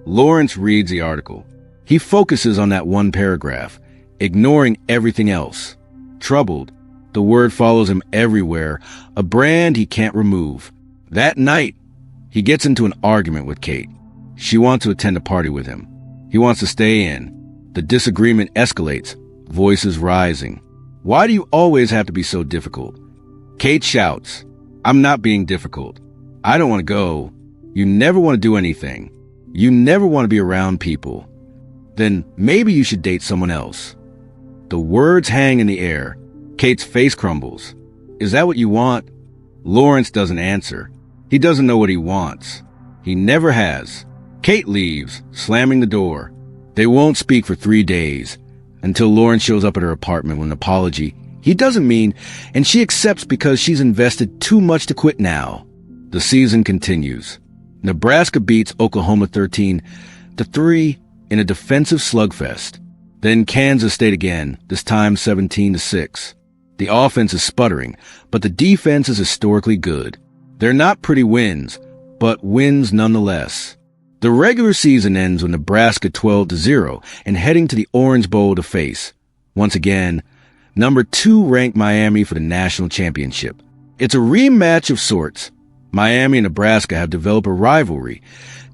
Lawrence reads the article. He focuses on that one paragraph, ignoring everything else. Troubled, the word follows him everywhere, a brand he can't remove. That night, he gets into an argument with Kate. She wants to attend a party with him. He wants to stay in. The disagreement escalates, voices rising. "Why do you always have to be so difficult?" Kate shouts, "I'm not being difficult. I don't want to go. You never want to do anything. You never want to be around people. Then maybe you should date someone else." The words hang in the air. Kate's face crumbles. "Is that what you want?" Lawrence doesn't answer. He doesn't know what he wants. He never has. Kate leaves, slamming the door. They won't speak for 3 days, until Lawrence shows up at her apartment with an apology he doesn't mean, and she accepts because she's invested too much to quit now. The season continues. Nebraska beats Oklahoma 13-3 in a defensive slugfest. Then Kansas State again, this time 17-6. The offense is sputtering, but the defense is historically good. They're not pretty wins, but wins nonetheless. The regular season ends with Nebraska 12-0 and heading to the Orange Bowl to face, once again, number 2 ranked Miami for the national championship. It's a rematch of sorts. Miami and Nebraska have developed a rivalry,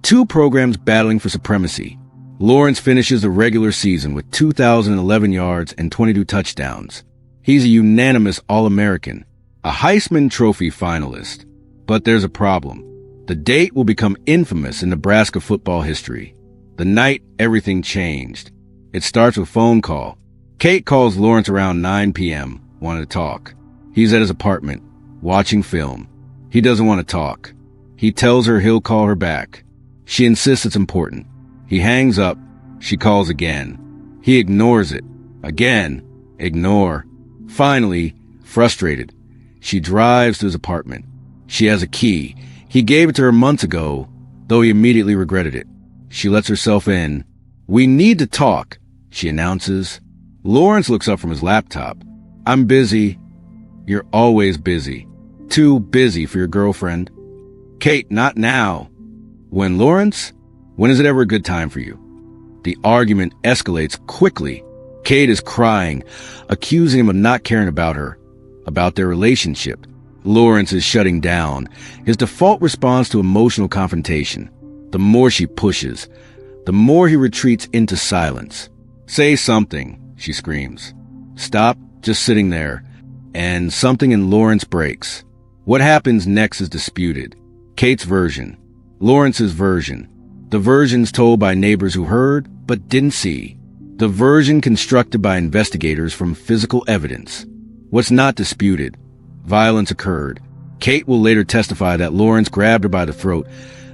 2 programs battling for supremacy. Lawrence finishes the regular season with 2,011 yards and 22 touchdowns. He's a unanimous All-American, a Heisman Trophy finalist. But there's a problem. The date will become infamous in Nebraska football history. The night everything changed. It starts with a phone call. Kate calls Lawrence around 9 p.m., wanting to talk. He's at his apartment, watching film. He doesn't want to talk. He tells her he'll call her back. She insists it's important. He hangs up. She calls again. He ignores it. Again. Ignore. Finally, frustrated, she drives to his apartment. She has a key. He gave it to her months ago, though he immediately regretted it. She lets herself in. "We need to talk," she announces. Lawrence looks up from his laptop. "I'm busy." "You're always busy. Too busy for your girlfriend." "Kate, not now." "When, Lawrence? When is it ever a good time for you?" The argument escalates quickly. Kate is crying, accusing him of not caring about her, about their relationship. Lawrence is shutting down, his default response to emotional confrontation. The more she pushes, the more he retreats into silence. "Say something," she screams. "Stop just sitting there." And something in Lawrence breaks. What happens next is disputed. Kate's version, Lawrence's version, the versions told by neighbors who heard but didn't see, the version constructed by investigators from physical evidence. What's not disputed? Violence occurred. Kate will later testify that Lawrence grabbed her by the throat,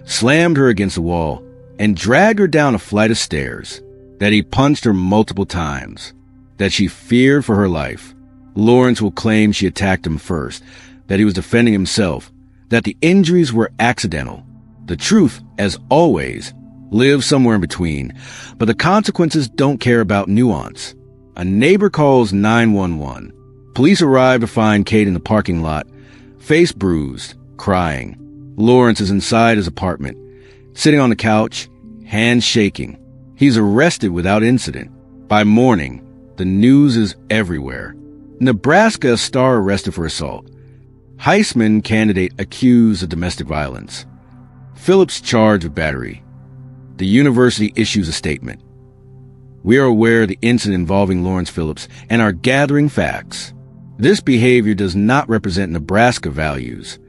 slammed her against the wall, and dragged her down a flight of stairs, that he punched her multiple times, that she feared for her life. Lawrence will claim she attacked him first, that he was defending himself, that the injuries were accidental. The truth, as always, lives somewhere in between, but the consequences don't care about nuance. A neighbor calls 911. Police arrive to find Kate in the parking lot, face bruised, crying. Lawrence is inside his apartment, sitting on the couch, hands shaking. He's arrested without incident. By morning, the news is everywhere. Nebraska star arrested for assault. Heisman candidate accused of domestic violence. Phillips charged with battery. The university issues a statement. "We are aware of the incident involving Lawrence Phillips and are gathering facts. This behavior does not represent Nebraska values."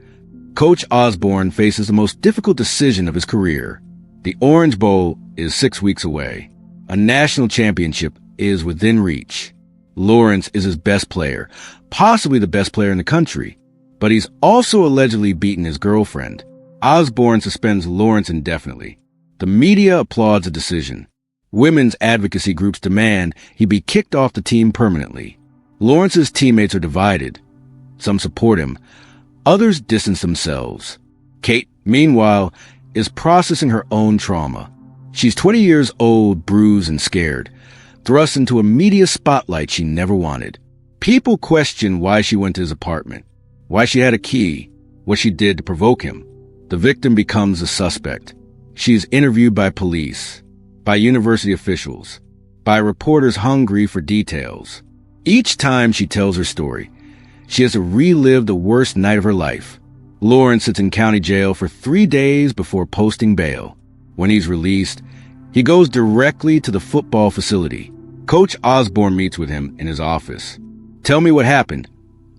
Coach Osborne faces the most difficult decision of his career. The Orange Bowl is 6 weeks away. A national championship is within reach. Lawrence is his best player, possibly the best player in the country, but he's also allegedly beaten his girlfriend. Osborne suspends Lawrence indefinitely. The media applauds the decision. Women's advocacy groups demand he be kicked off the team permanently. Lawrence's teammates are divided. Some support him. Others distance themselves. Kate, meanwhile, is processing her own trauma. She's 20 years old, bruised and scared, thrust into a media spotlight she never wanted. People question why she went to his apartment, why she had a key, what she did to provoke him. The victim becomes a suspect. She is interviewed by police, by university officials, by reporters hungry for details. Each time she tells her story, she has to relive the worst night of her life. Lawrence sits in county jail for 3 days before posting bail. When he's released, he goes directly to the football facility. Coach Osborne meets with him in his office. "Tell me what happened."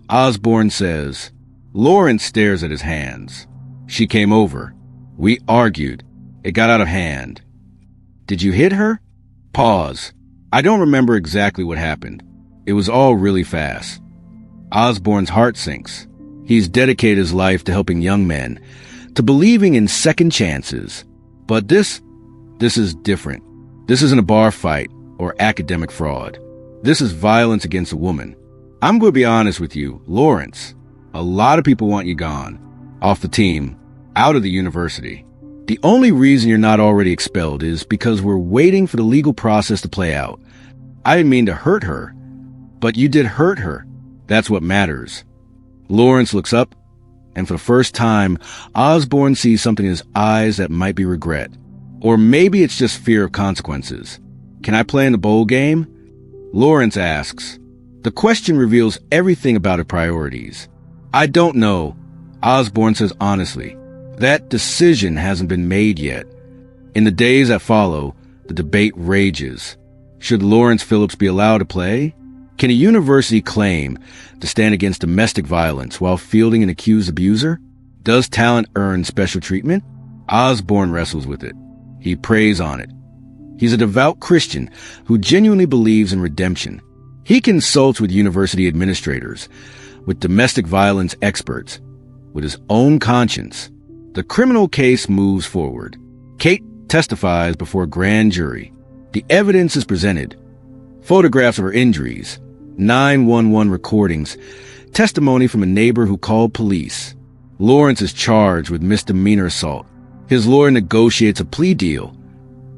Osborne says. Lawrence stares at his hands. "She came over. We argued. It got out of hand." "Did you hit her?" Pause. "I don't remember exactly what happened. It was all really fast." Osborne's heart sinks. He's dedicated his life to helping young men, to believing in second chances. But this This is different. This isn't a bar fight or academic fraud. This is violence against a woman. I'm going to be honest with you, Lawrence. A lot of people want you gone. Off the team. Out of the university. The only reason you're not already expelled is because we're waiting for the legal process to play out. I didn't mean to hurt her, but you did hurt her. That's what matters. Lawrence looks up, and for the first time, Osborne sees something in his eyes that might be regret. Or maybe it's just fear of consequences. Can I play in the bowl game? Lawrence asks. The question reveals everything about her priorities. I don't know, Osborne says honestly. That decision hasn't been made yet. In the days that follow, the debate rages. Should Lawrence Phillips be allowed to play? Can a university claim to stand against domestic violence while fielding an accused abuser? Does talent earn special treatment? Osborne wrestles with it. He preys on it. He's a devout Christian who genuinely believes in redemption. He consults with university administrators, with domestic violence experts, with his own conscience. The criminal case moves forward. Kate testifies before a grand jury. The evidence is presented. Photographs of her injuries, 911 recordings, testimony from a neighbor who called police. Lawrence is charged with misdemeanor assault. His lawyer negotiates a plea deal.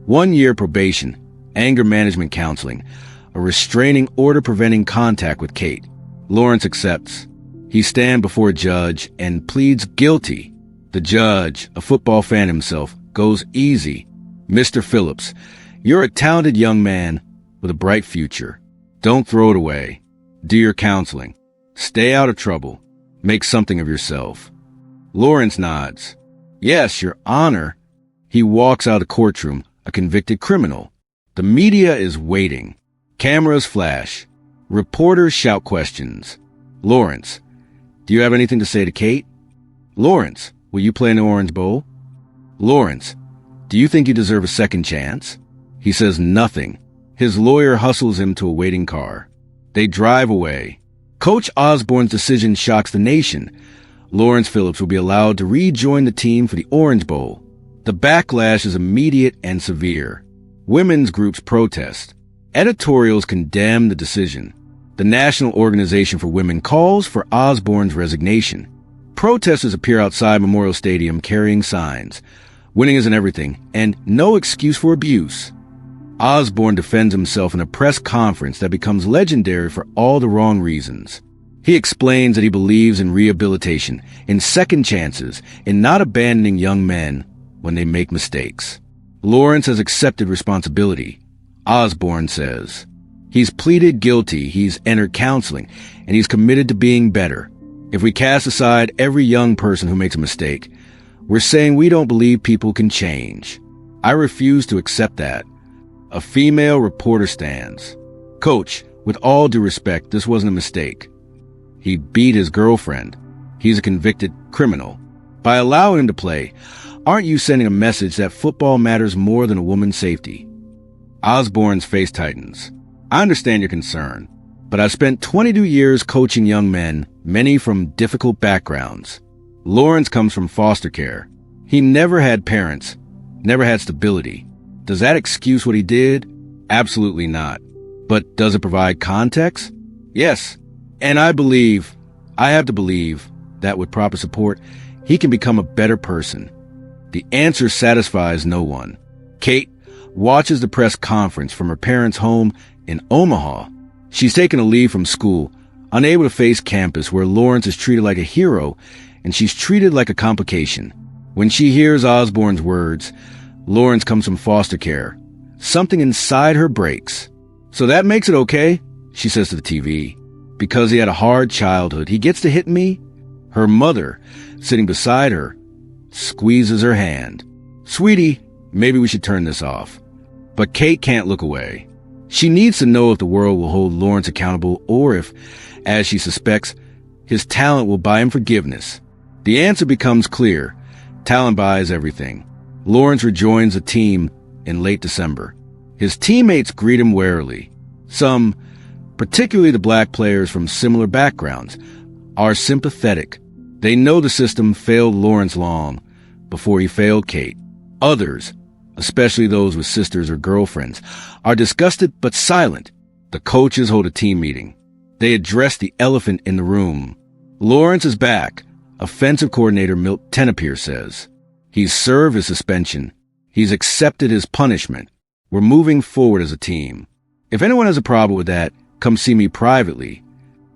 1 year probation, anger management counseling, a restraining order preventing contact with Kate. Lawrence accepts. He stands before a judge and pleads guilty. The judge, a football fan himself, goes easy. Mr. Phillips, you're a talented young man with a bright future. Don't throw it away. Do your counseling. Stay out of trouble. Make something of yourself. Lawrence nods. Yes, Your Honor. He walks out of the courtroom, a convicted criminal. The media is waiting. Cameras flash. Reporters shout questions. Lawrence, do you have anything to say to Kate? Lawrence, will you play in the Orange Bowl? Lawrence, do you think you deserve a second chance? He says nothing. His lawyer hustles him to a waiting car. They drive away. Coach Osborne's decision shocks the nation. Lawrence Phillips will be allowed to rejoin the team for the Orange Bowl. The backlash is immediate and severe. Women's groups protest. Editorials condemn the decision. The National Organization for Women calls for Osborne's resignation. Protesters appear outside Memorial Stadium carrying signs. Winning isn't everything, and no excuse for abuse. Osborne defends himself in a press conference that becomes legendary for all the wrong reasons. He explains that he believes in rehabilitation, in second chances, in not abandoning young men when they make mistakes. Lawrence has accepted responsibility. Osborne says. He's pleaded guilty, he's entered counseling, and he's committed to being better. If we cast aside every young person who makes a mistake, we're saying we don't believe people can change. I refuse to accept that. A female reporter stands. Coach, with all due respect, this wasn't a mistake. He beat his girlfriend. He's a convicted criminal. By allowing him to play, aren't you sending a message that football matters more than a woman's safety? Osborne's face tightens. I understand your concern, but I've spent 22 years coaching young men, many from difficult backgrounds. Lawrence comes from foster care. He never had parents, never had stability. Does that excuse what he did? Absolutely not. But does it provide context? Yes. And I have to believe, that with proper support, he can become a better person. The answer satisfies no one. Kate watches the press conference from her parents' home in Omaha. She's taken a leave from school, unable to face campus where Lawrence is treated like a hero and she's treated like a complication. When she hears Osborne's words, Lawrence comes from foster care. Something inside her breaks. So that makes it okay, she says to the TV. Because he had a hard childhood, he gets to hit me? Her mother, sitting beside her, squeezes her hand. Sweetie, maybe we should turn this off. But Kate can't look away. She needs to know if the world will hold Lawrence accountable or if, as she suspects, his talent will buy him forgiveness. The answer becomes clear. Talent buys everything. Lawrence rejoins the team in late December. His teammates greet him warily. Some, particularly the black players from similar backgrounds, are sympathetic. They know the system failed Lawrence long before he failed Kate. Others, especially those with sisters or girlfriends, are disgusted but silent. The coaches hold a team meeting. They address the elephant in the room. Lawrence is back, offensive coordinator Milt Tenopir says. He's served his suspension. He's accepted his punishment. We're moving forward as a team. If anyone has a problem with that, come see me privately.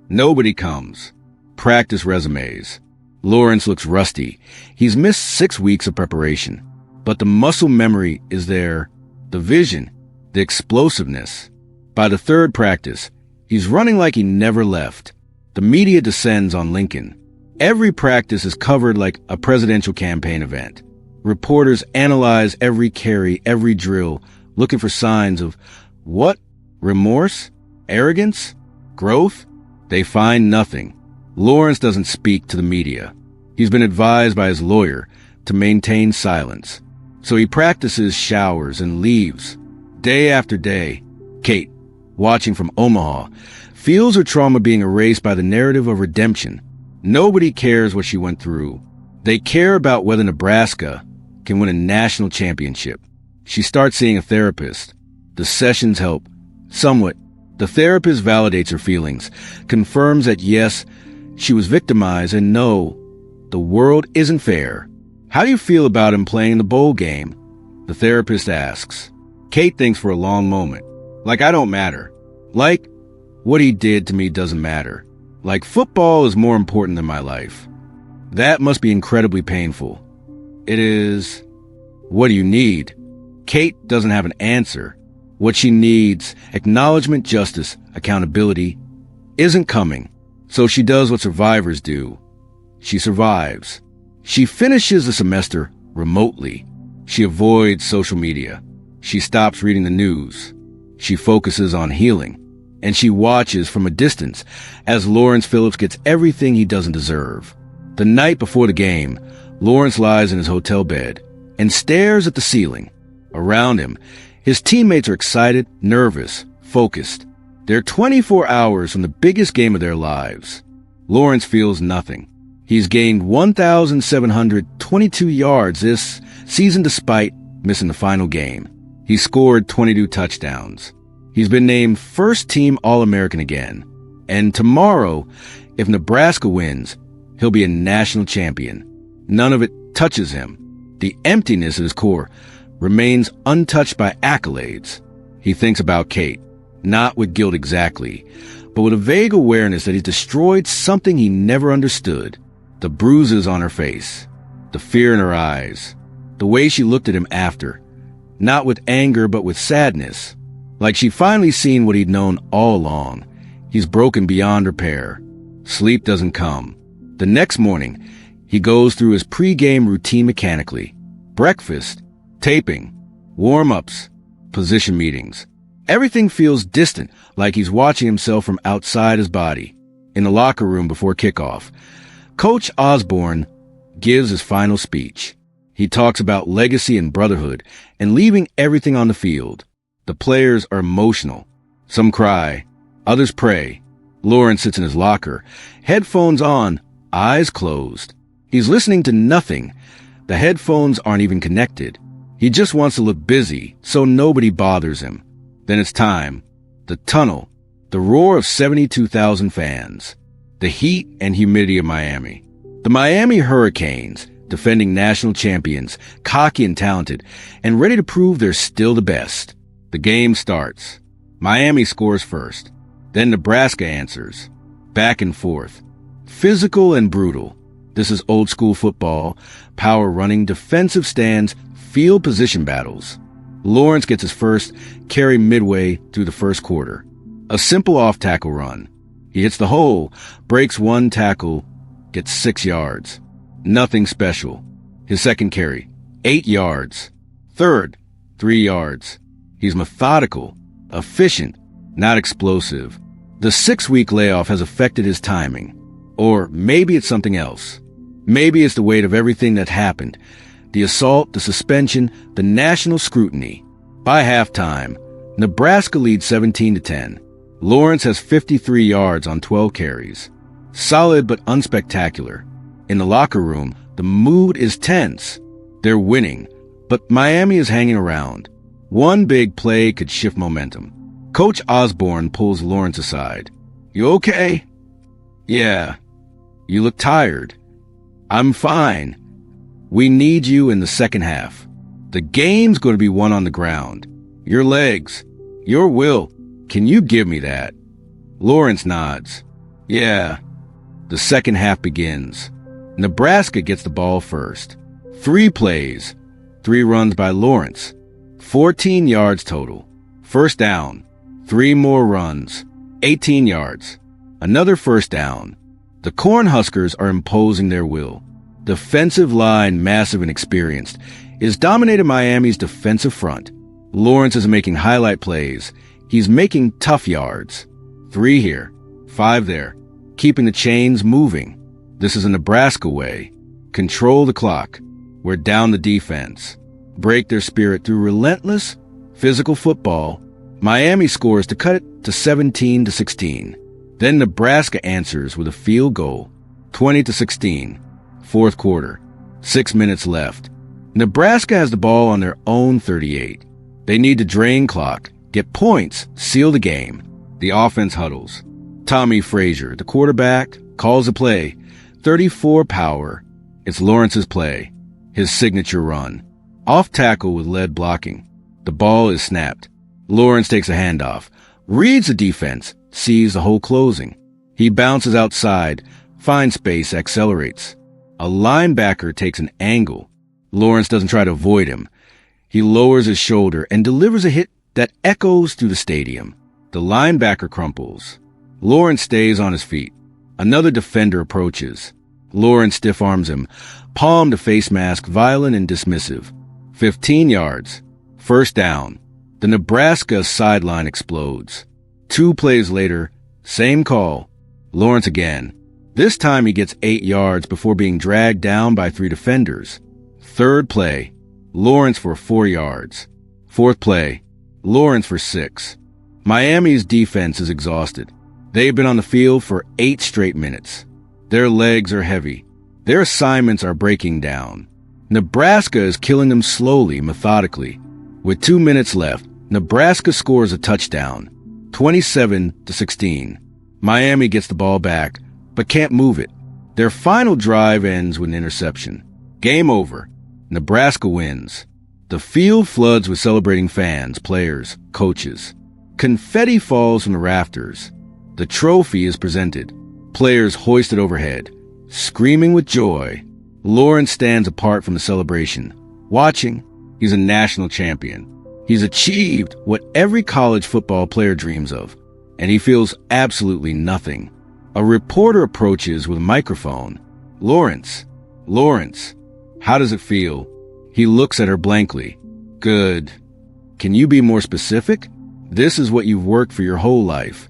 Nobody comes. Practice resumes. Lawrence looks rusty. He's missed 6 weeks of preparation. But the muscle memory is there, the vision, the explosiveness. By the third practice, he's running like he never left. The media descends on Lincoln. Every practice is covered like a presidential campaign event. Reporters analyze every carry, every drill, looking for signs of what? Remorse? Arrogance? Growth? They find nothing. Lawrence doesn't speak to the media. He's been advised by his lawyer to maintain silence. So he practices, showers, and leaves. Day after day, Kate, watching from Omaha, feels her trauma being erased by the narrative of redemption. Nobody cares what she went through. They care about whether Nebraska can win a national championship. She starts seeing a therapist. The sessions help. Somewhat. The therapist validates her feelings, confirms that yes, she was victimized, and no, the world isn't fair. How do you feel about him playing the bowl game? The therapist asks. Kate thinks for a long moment. Like I don't matter. Like what he did to me doesn't matter. Like football is more important than my life. That must be incredibly painful. It is. What do you need? Kate doesn't have an answer. What she needs, acknowledgement, justice, accountability, isn't coming. So she does what survivors do. She survives. She finishes the semester remotely. She avoids social media. She stops reading the news. She focuses on healing. And she watches from a distance as Lawrence Phillips gets everything he doesn't deserve. The night before the game, Lawrence lies in his hotel bed and stares at the ceiling. Around him, his teammates are excited, nervous, focused. They're 24 hours from the biggest game of their lives. Lawrence feels nothing. He's gained 1,722 yards this season despite missing the final game. He scored 22 touchdowns. He's been named first-team All-American again. And tomorrow, if Nebraska wins, he'll be a national champion. None of it touches him. The emptiness at his core remains untouched by accolades. He thinks about Kate, not with guilt exactly, but with a vague awareness that he's destroyed something he never understood. The bruises on her face, the fear in her eyes, the way she looked at him after, not with anger but with sadness, like she'd finally seen what he'd known all along. He's broken beyond repair. Sleep doesn't come. The next morning, he goes through his pre-game routine mechanically. Breakfast, taping, warm-ups, position meetings. Everything feels distant, like he's watching himself from outside his body. In the locker room before kickoff, Coach Osborne gives his final speech. He talks about legacy and brotherhood and leaving everything on the field. The players are emotional. Some cry, others pray. Lawrence sits in his locker, headphones on, eyes closed. He's listening to nothing. The headphones aren't even connected. He just wants to look busy, so nobody bothers him. Then it's time. The tunnel. The roar of 72,000 fans. The heat and humidity of Miami. The Miami Hurricanes, defending national champions, cocky and talented, and ready to prove they're still the best. The game starts. Miami scores first. Then Nebraska answers. Back and forth. Physical and brutal. This is old school football, power running, defensive stands, field position battles. Lawrence gets his first carry midway through the first quarter. A simple off-tackle run. He hits the hole, breaks one tackle, gets 6 yards. Nothing special. His second carry, 8 yards. Third, 3 yards. He's methodical, efficient, not explosive. The 6-week layoff has affected his timing. Or maybe it's something else. Maybe it's the weight of everything that happened. The assault, the suspension, the national scrutiny. By halftime, Nebraska leads 17-10. Lawrence has 53 yards on 12 carries. Solid but unspectacular. In the locker room, the mood is tense. They're winning. But Miami is hanging around. One big play could shift momentum. Coach Osborne pulls Lawrence aside. "You okay?" "Yeah." "You look tired." "I'm fine." "We need you in the second half. The game's going to be won on the ground. Your legs, your will. Can you give me that?" Lawrence nods. "Yeah." The second half begins. Nebraska gets the ball first. 3 plays, 3 runs by Lawrence, 14 yards total. First down, 3 more runs, 18 yards. Another first down. The Cornhuskers are imposing their will. Defensive line, massive and experienced, is dominating Miami's defensive front. Lawrence is making highlight plays. He's making tough yards. 3 here, 5 there, keeping the chains moving. This is a Nebraska way. Control the clock. Wear down the defense. Break their spirit through relentless, physical football. Miami scores to cut it to 17-16. Then Nebraska answers with a field goal. 20-16. Fourth quarter. 6 minutes left. Nebraska has the ball on their own 38. They need to drain clock, get points, seal the game. The offense huddles. Tommy Frazier, the quarterback, calls the play. 34 power. It's Lawrence's play. His signature run. Off tackle with lead blocking. The ball is snapped. Lawrence takes a handoff, reads the defense, sees the hole closing. He bounces outside, finds space, accelerates. A linebacker takes an angle. Lawrence doesn't try to avoid him. He lowers his shoulder and delivers a hit that echoes through the stadium. The linebacker crumples. Lawrence stays on his feet. Another defender approaches. Lawrence stiff-arms him, palm to face mask, violent and dismissive. 15 yards. First down. The Nebraska sideline explodes. 2 plays later, same call. Lawrence again. This time he gets 8 yards before being dragged down by 3 defenders. Third play. Lawrence for 4 yards. Fourth play. Lawrence for 6. Miami's defense is exhausted. They've been on the field for 8 straight minutes. Their legs are heavy. Their assignments are breaking down. Nebraska is killing them slowly, methodically. With 2 minutes left, Nebraska scores a touchdown, 27-16. Miami gets the ball back, but can't move it. Their final drive ends with an interception. Game over. Nebraska wins. The field floods with celebrating fans, players, coaches. Confetti falls from the rafters. The trophy is presented. Players hoist it overhead, screaming with joy. Lawrence stands apart from the celebration. Watching, he's a national champion. He's achieved what every college football player dreams of, and he feels absolutely nothing. A reporter approaches with a microphone. Lawrence, how does it feel?" He looks at her blankly. "Good." "Can you be more specific? This is what you've worked for your whole life."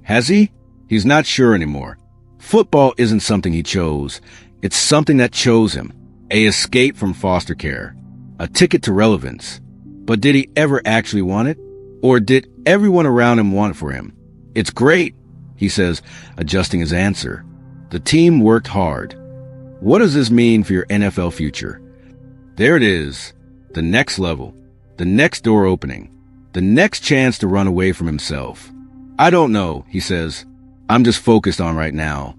Has he? He's not sure anymore. Football isn't something he chose. It's something that chose him. A escape from foster care. A ticket to relevance. But did he ever actually want it? Or did everyone around him want it for him? "It's great," he says, adjusting his answer. "The team worked hard." What does this mean for your NFL future? There it is. The next level. The next door opening. The next chance to run away from himself. "I don't know," he says. "I'm just focused on right now."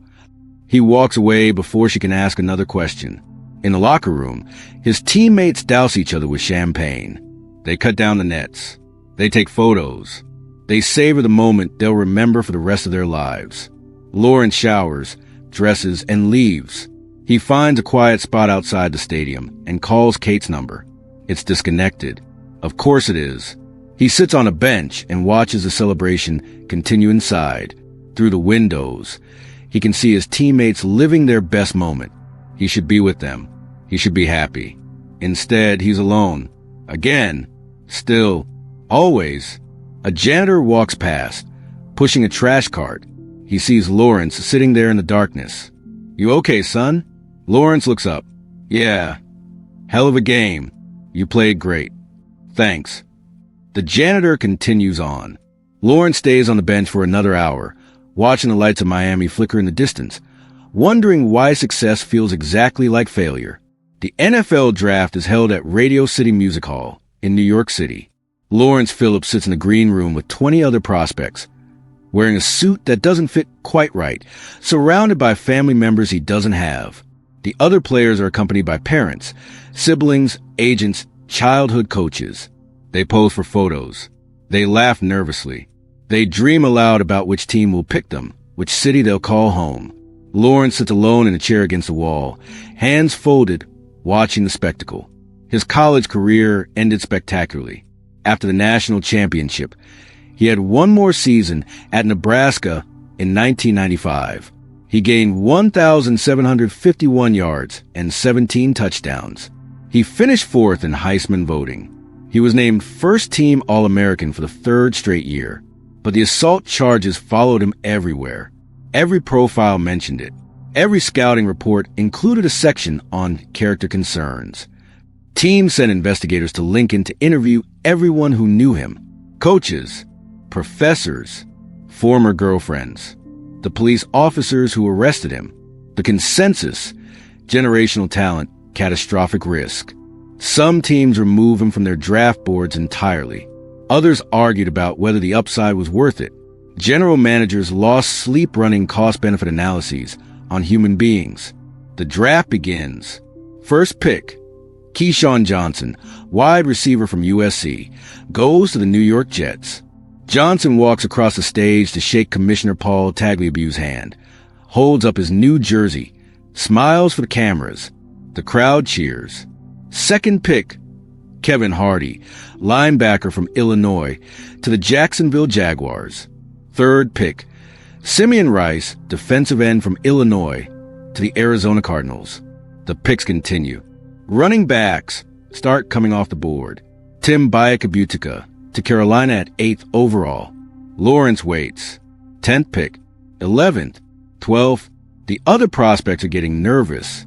He walks away before she can ask another question. In the locker room, his teammates douse each other with champagne. They cut down the nets. They take photos. They savor the moment they'll remember for the rest of their lives. Lawrence showers, dresses, and leaves. He finds a quiet spot outside the stadium and calls Kate's number. It's disconnected. Of course it is. He sits on a bench and watches the celebration continue inside. Through the windows, he can see his teammates living their best moment. He should be with them. He should be happy. Instead, he's alone. Again. Still. Always. A janitor walks past, pushing a trash cart. He sees Lawrence sitting there in the darkness. "You okay, son?" Lawrence looks up. "Yeah. Hell of a game. You played great. Thanks." The janitor continues on. Lawrence stays on the bench for another hour, watching the lights of Miami flicker in the distance, wondering why success feels exactly like failure. The NFL draft is held at Radio City Music Hall in New York City. Lawrence Phillips sits in the green room with 20 other prospects, wearing a suit that doesn't fit quite right, surrounded by family members he doesn't have. The other players are accompanied by parents, siblings, agents, childhood coaches. They pose for photos. They laugh nervously. They dream aloud about which team will pick them, which city they'll call home. Lawrence sits alone in a chair against the wall, hands folded, watching the spectacle. His college career ended spectacularly. After the national championship, he had one more season at Nebraska in 1995. He gained 1,751 yards and 17 touchdowns. He finished fourth in Heisman voting. He was named first-team All-American for the third straight year. But the assault charges followed him everywhere. Every profile mentioned it. Every scouting report included a section on character concerns. Teams sent investigators to Lincoln to interview everyone who knew him. Coaches, professors, former girlfriends, the police officers who arrested him. The consensus: generational talent, catastrophic risk. Some teams removed him from their draft boards entirely. Others argued about whether the upside was worth it. General managers lost sleep running cost-benefit analyses on human beings. The draft begins. First pick, Keyshawn Johnson, wide receiver from USC, goes to the New York Jets. Johnson walks across the stage to shake Commissioner Paul Tagliabue's hand, holds up his new jersey, smiles for the cameras. The crowd cheers. Second pick, Kevin Hardy, linebacker from Illinois, to the Jacksonville Jaguars. Third pick, Simeon Rice, defensive end from Illinois, to the Arizona Cardinals. The picks continue. Running backs start coming off the board. Tim Byakabutika to Carolina at 8th overall. Lawrence waits. 10th pick, 11th, 12th. The other prospects are getting nervous.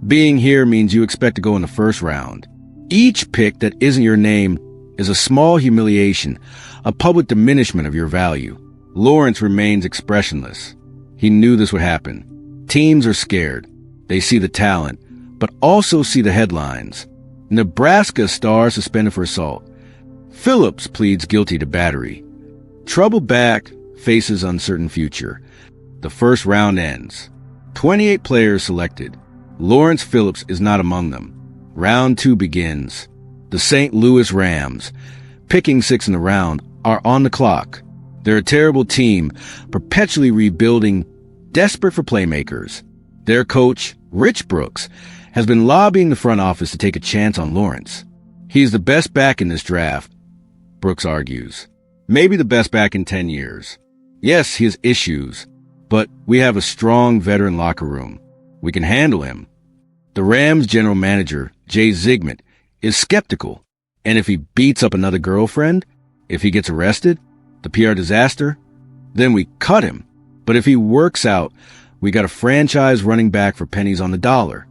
Being here means you expect to go in the first round. Each pick that isn't your name is a small humiliation, a public diminishment of your value. Lawrence remains expressionless. He knew this would happen. Teams are scared. They see the talent, but also see the headlines. Nebraska star suspended for assault. Phillips pleads guilty to battery. Trouble back, faces uncertain future. The first round ends. 28 players selected. Lawrence Phillips is not among them. Round 2 begins. The St. Louis Rams, picking 6 in the round, are on the clock. They're a terrible team, perpetually rebuilding, desperate for playmakers. Their coach, Rich Brooks, has been lobbying the front office to take a chance on Lawrence. He's the best back in this draft, Brooks argues. Maybe the best back in 10 years. Yes, he has issues, but we have a strong veteran locker room. We can handle him. The Rams general manager, Jay Zygmunt, is skeptical. And if he beats up another girlfriend, if he gets arrested, the PR disaster, then we cut him. But if he works out, we got a franchise running back for pennies on the dollar.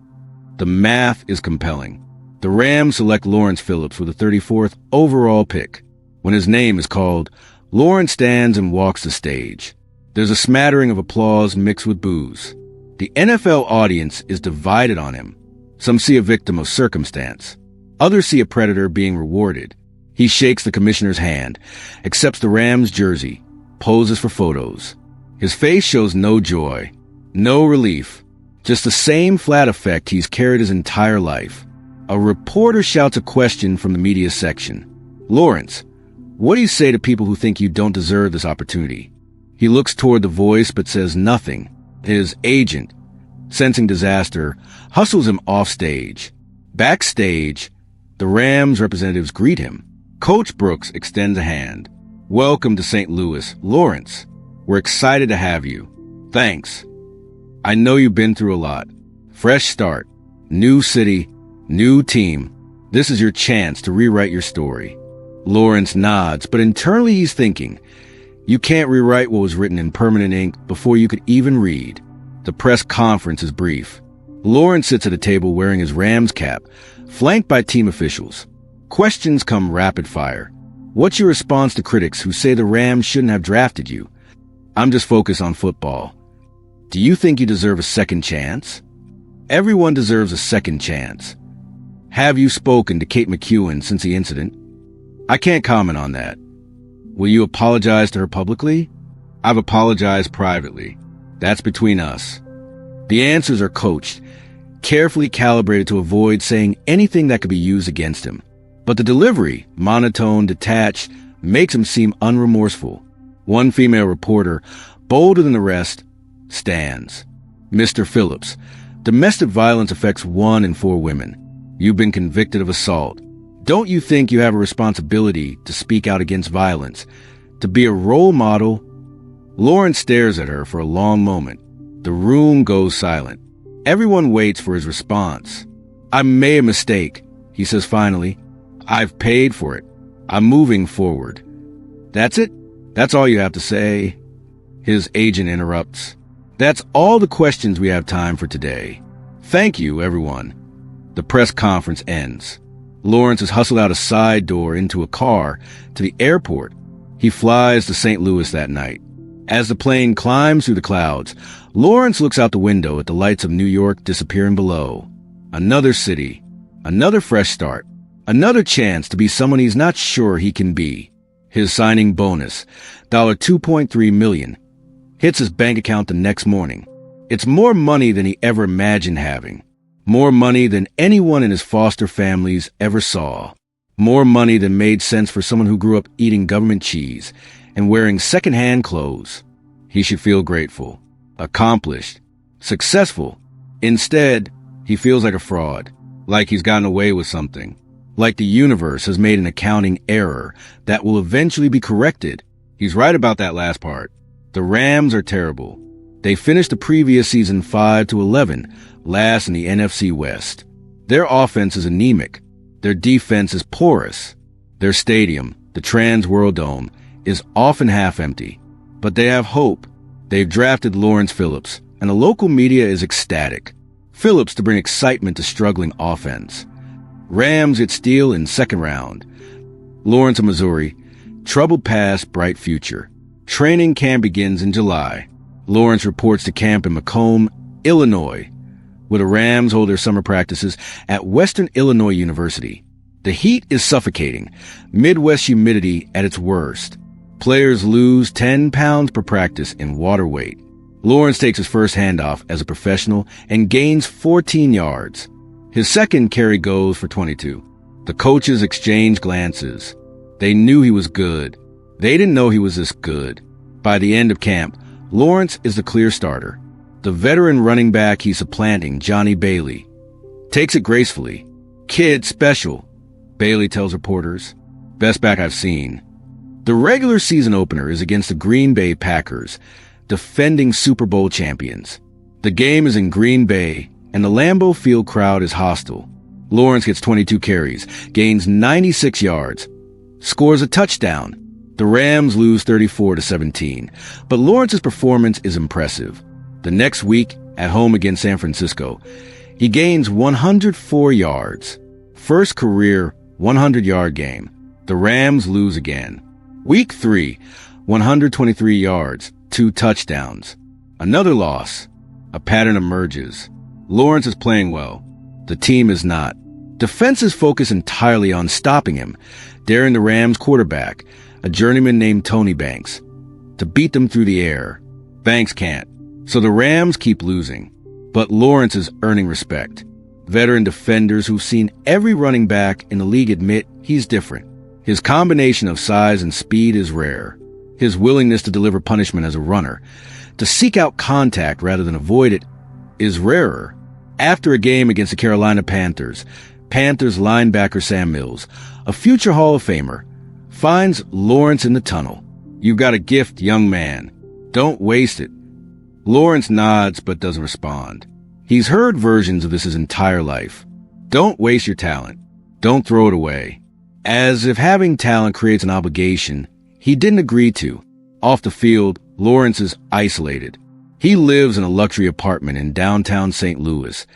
The math is compelling. The Rams select Lawrence Phillips with the 34th overall pick. When his name is called, Lawrence stands and walks the stage. There's a smattering of applause mixed with boos. The NFL audience is divided on him. Some see a victim of circumstance. Others see a predator being rewarded. He shakes the commissioner's hand, accepts the Rams jersey, poses for photos. His face shows no joy, no relief, just the same flat effect he's carried his entire life. A reporter shouts a question from the media section. Lawrence, what do you say to people who think you don't deserve this opportunity? He looks toward the voice but says nothing. His agent, sensing disaster, hustles him off stage. Backstage, the Rams representatives greet him. Coach Brooks extends a hand. Welcome to St. Louis, Lawrence. We're excited to have you. Thanks. I know you've been through a lot. Fresh start, new city, new team. This is your chance to rewrite your story. Lawrence nods, but internally he's thinking, you can't rewrite what was written in permanent ink before you could even read. The press conference is brief. Lawrence sits at a table wearing his Rams cap, flanked by team officials. Questions come rapid fire. What's your response to critics who say the Rams shouldn't have drafted you? I'm just focused on football. Do you think you deserve a second chance? Everyone deserves a second chance. Have you spoken to Kate McEwen since the incident? I can't comment on that. Will you apologize to her publicly? I've apologized privately. That's between us. The answers are coached, carefully calibrated to avoid saying anything that could be used against him. But the delivery, monotone, detached, makes him seem unremorseful. One female reporter, bolder than the rest, stands. Mr. Phillips, domestic violence affects 1 in 4 women. You've been convicted of assault. Don't you think you have a responsibility to speak out against violence, to be a role model? Lawrence stares at her for a long moment. The room goes silent. Everyone waits for his response. I made a mistake, he says finally. I've paid for it. I'm moving forward. That's it? That's all you have to say? His agent interrupts. That's all the questions we have time for today. Thank you, everyone. The press conference ends. Lawrence is hustled out a side door into a car to the airport. He flies to St. Louis that night. As the plane climbs through the clouds, Lawrence looks out the window at the lights of New York disappearing below. Another city, another fresh start, another chance to be someone he's not sure he can be. His signing bonus, $2.3 million, hits his bank account the next morning. It's more money than he ever imagined having. More money than anyone in his foster families ever saw. More money than made sense for someone who grew up eating government cheese and wearing second-hand clothes. He should feel grateful, accomplished, successful. Instead, he feels like a fraud, like he's gotten away with something, like the universe has made an accounting error that will eventually be corrected. He's right about that last part. The Rams are terrible. They finished the previous season 5-11, last in the NFC West. Their offense is anemic. Their defense is porous. Their stadium, the Trans World Dome, is often half empty. But they have hope. They've drafted Lawrence Phillips, and the local media is ecstatic. Phillips to bring excitement to struggling offense. Rams get Steele in second round. Lawrence of Missouri, troubled past, bright future. Training camp begins in July. Lawrence reports to camp in Macomb, Illinois, where the Rams hold their summer practices at Western Illinois University. The heat is suffocating, Midwest humidity at its worst. Players lose 10 pounds per practice in water weight. Lawrence takes his first handoff as a professional and gains 14 yards. His second carry goes for 22. The coaches exchange glances. They knew he was good. They didn't know he was this good. By the end of camp, Lawrence is the clear starter. The veteran running back he's supplanting, Johnny Bailey, takes it gracefully. Kid special, Bailey tells reporters. Best back I've seen. The regular season opener is against the Green Bay Packers, defending Super Bowl champions. The game is in Green Bay, and the Lambeau Field crowd is hostile. Lawrence gets 22 carries, gains 96 yards, scores a touchdown. The Rams lose 34-17, but Lawrence's performance is impressive. The next week, at home against San Francisco, he gains 104 yards. First career 100-yard game. The Rams lose again. Week 3, 123 yards, 2 touchdowns. Another loss. A pattern emerges. Lawrence is playing well. The team is not. Defenses focus entirely on stopping him, daring the Rams quarterback, a journeyman named Tony Banks, to beat them through the air. Banks can't. So the Rams keep losing. But Lawrence is earning respect. Veteran defenders who've seen every running back in the league admit he's different. His combination of size and speed is rare. His willingness to deliver punishment as a runner, to seek out contact rather than avoid it, is rarer. After a game against the Carolina Panthers linebacker Sam Mills, a future Hall of Famer, finds Lawrence in the tunnel. You've got a gift, young man. Don't waste it. Lawrence nods but doesn't respond. He's heard versions of this his entire life. Don't waste your talent. Don't throw it away. As if having talent creates an obligation he didn't agree to. Off the field, Lawrence is isolated. He lives in a luxury apartment in downtown St. Louis,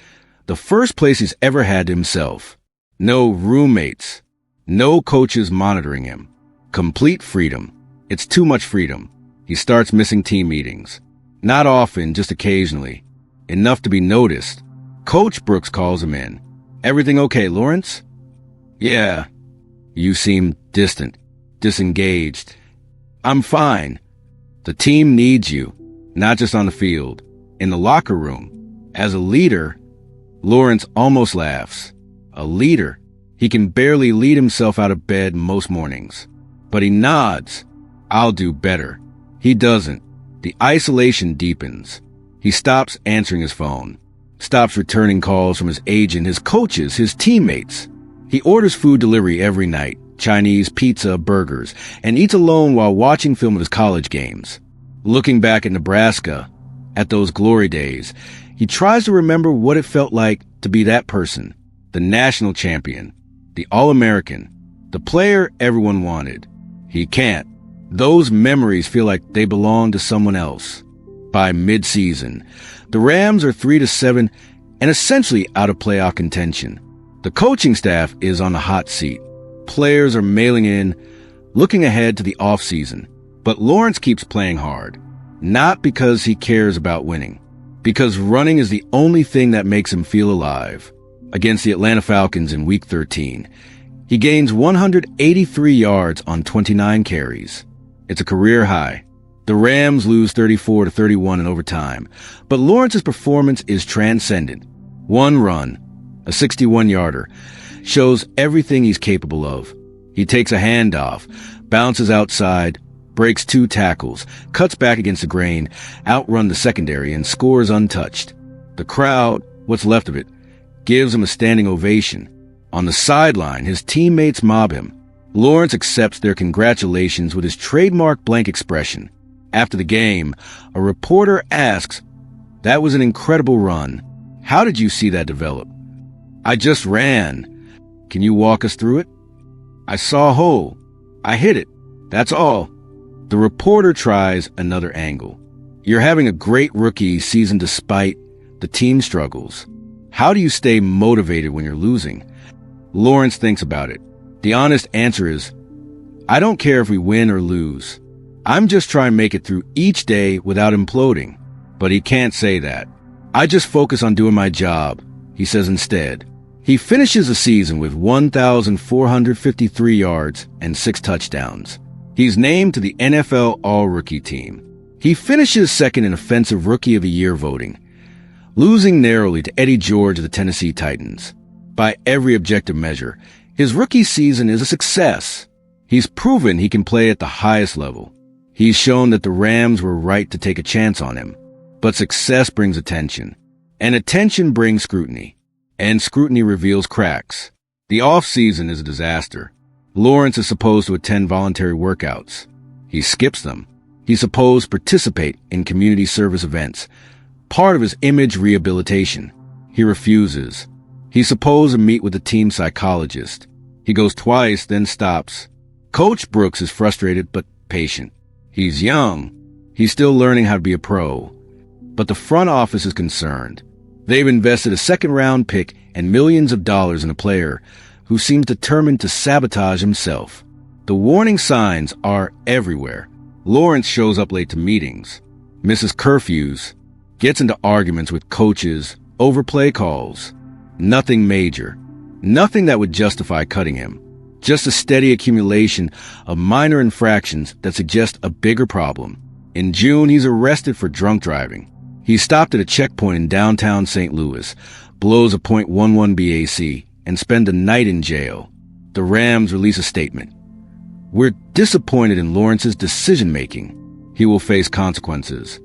the first place he's ever had to himself. No roommates. No coaches monitoring him. Complete freedom. It's too much freedom. He starts missing team meetings. Not often, just occasionally. Enough to be noticed. Coach Brooks calls him in. Everything okay, Lawrence? Yeah. You seem distant, disengaged. I'm fine. The team needs you, not just on the field, in the locker room. As a leader, Lawrence almost laughs. A leader. He can barely lead himself out of bed most mornings. But he nods. I'll do better. He doesn't. The isolation deepens. He stops answering his phone, stops returning calls from his agent, his coaches, his teammates. He orders food delivery every night, Chinese, pizza, burgers, and eats alone while watching film of his college games. Looking back at Nebraska, at those glory days, he tries to remember what it felt like to be that person, the national champion, the All-American, the player everyone wanted. He can't. Those memories feel like they belong to someone else. By mid-season, the Rams are 3-7 and essentially out of playoff contention. The coaching staff is on the hot seat. Players are mailing in, looking ahead to the offseason. But Lawrence keeps playing hard, not because he cares about winning, because running is the only thing that makes him feel alive. Against the Atlanta Falcons in Week 13, he gains 183 yards on 29 carries. It's a career high. The Rams lose 34-31 in overtime, but Lawrence's performance is transcendent. One run, a 61-yarder, shows everything he's capable of. He takes a handoff, bounces outside, breaks 2 tackles, cuts back against the grain, outrun the secondary, and scores untouched. The crowd, what's left of it, gives him a standing ovation. On the sideline, his teammates mob him. Lawrence accepts their congratulations with his trademark blank expression. After the game, a reporter asks, "That was an incredible run. How did you see that develop?" "I just ran." "Can you walk us through it?" "I saw a hole. I hit it. That's all." The reporter tries another angle. "You're having a great rookie season despite the team struggles. How do you stay motivated when you're losing?" Lawrence thinks about it. The honest answer is, "I don't care if we win or lose. I'm just trying to make it through each day without imploding." But he can't say that. "I just focus on doing my job," he says instead. He finishes the season with 1,453 yards and 6 touchdowns. He's named to the NFL All-Rookie team. He finishes second in Offensive Rookie of the Year voting, losing narrowly to Eddie George of the Tennessee Titans. By every objective measure, his rookie season is a success. He's proven he can play at the highest level. He's shown that the Rams were right to take a chance on him. But success brings attention, and attention brings scrutiny, and scrutiny reveals cracks. The off-season is a disaster. Lawrence is supposed to attend voluntary workouts. He skips them. He's supposed to participate in community service events, part of his image rehabilitation. He refuses. He's supposed to meet with the team psychologist. He goes twice, then stops. Coach Brooks is frustrated but patient. He's young. He's still learning how to be a pro. But the front office is concerned. They've invested a second-round pick and millions of dollars in a player who seems determined to sabotage himself. The warning signs are everywhere. Lawrence shows up late to meetings, misses curfews, gets into arguments with coaches over play calls. Nothing major. Nothing that would justify cutting him. Just a steady accumulation of minor infractions that suggest a bigger problem. In June, he's arrested for drunk driving. He's stopped at a checkpoint in downtown St. Louis, blows a .11 BAC, and spends a night in jail. The Rams release a statement. "We're disappointed in Lawrence's decision-making. He will face consequences."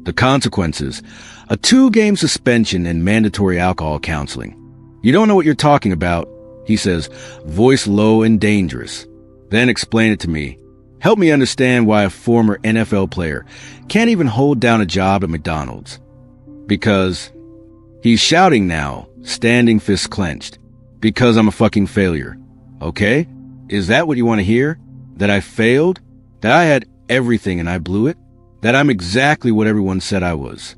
The consequences: a 2-game suspension and mandatory alcohol counseling. "You don't know what you're talking about," he says, voice low and dangerous. "Then explain it to me. Help me understand why a former NFL player can't even hold down a job at McDonald's." Because he's shouting now, standing fists clenched. "Because I'm a fucking failure. Okay? Is that what you want to hear? That I failed? That I had everything and I blew it? That I'm exactly what everyone said I was?"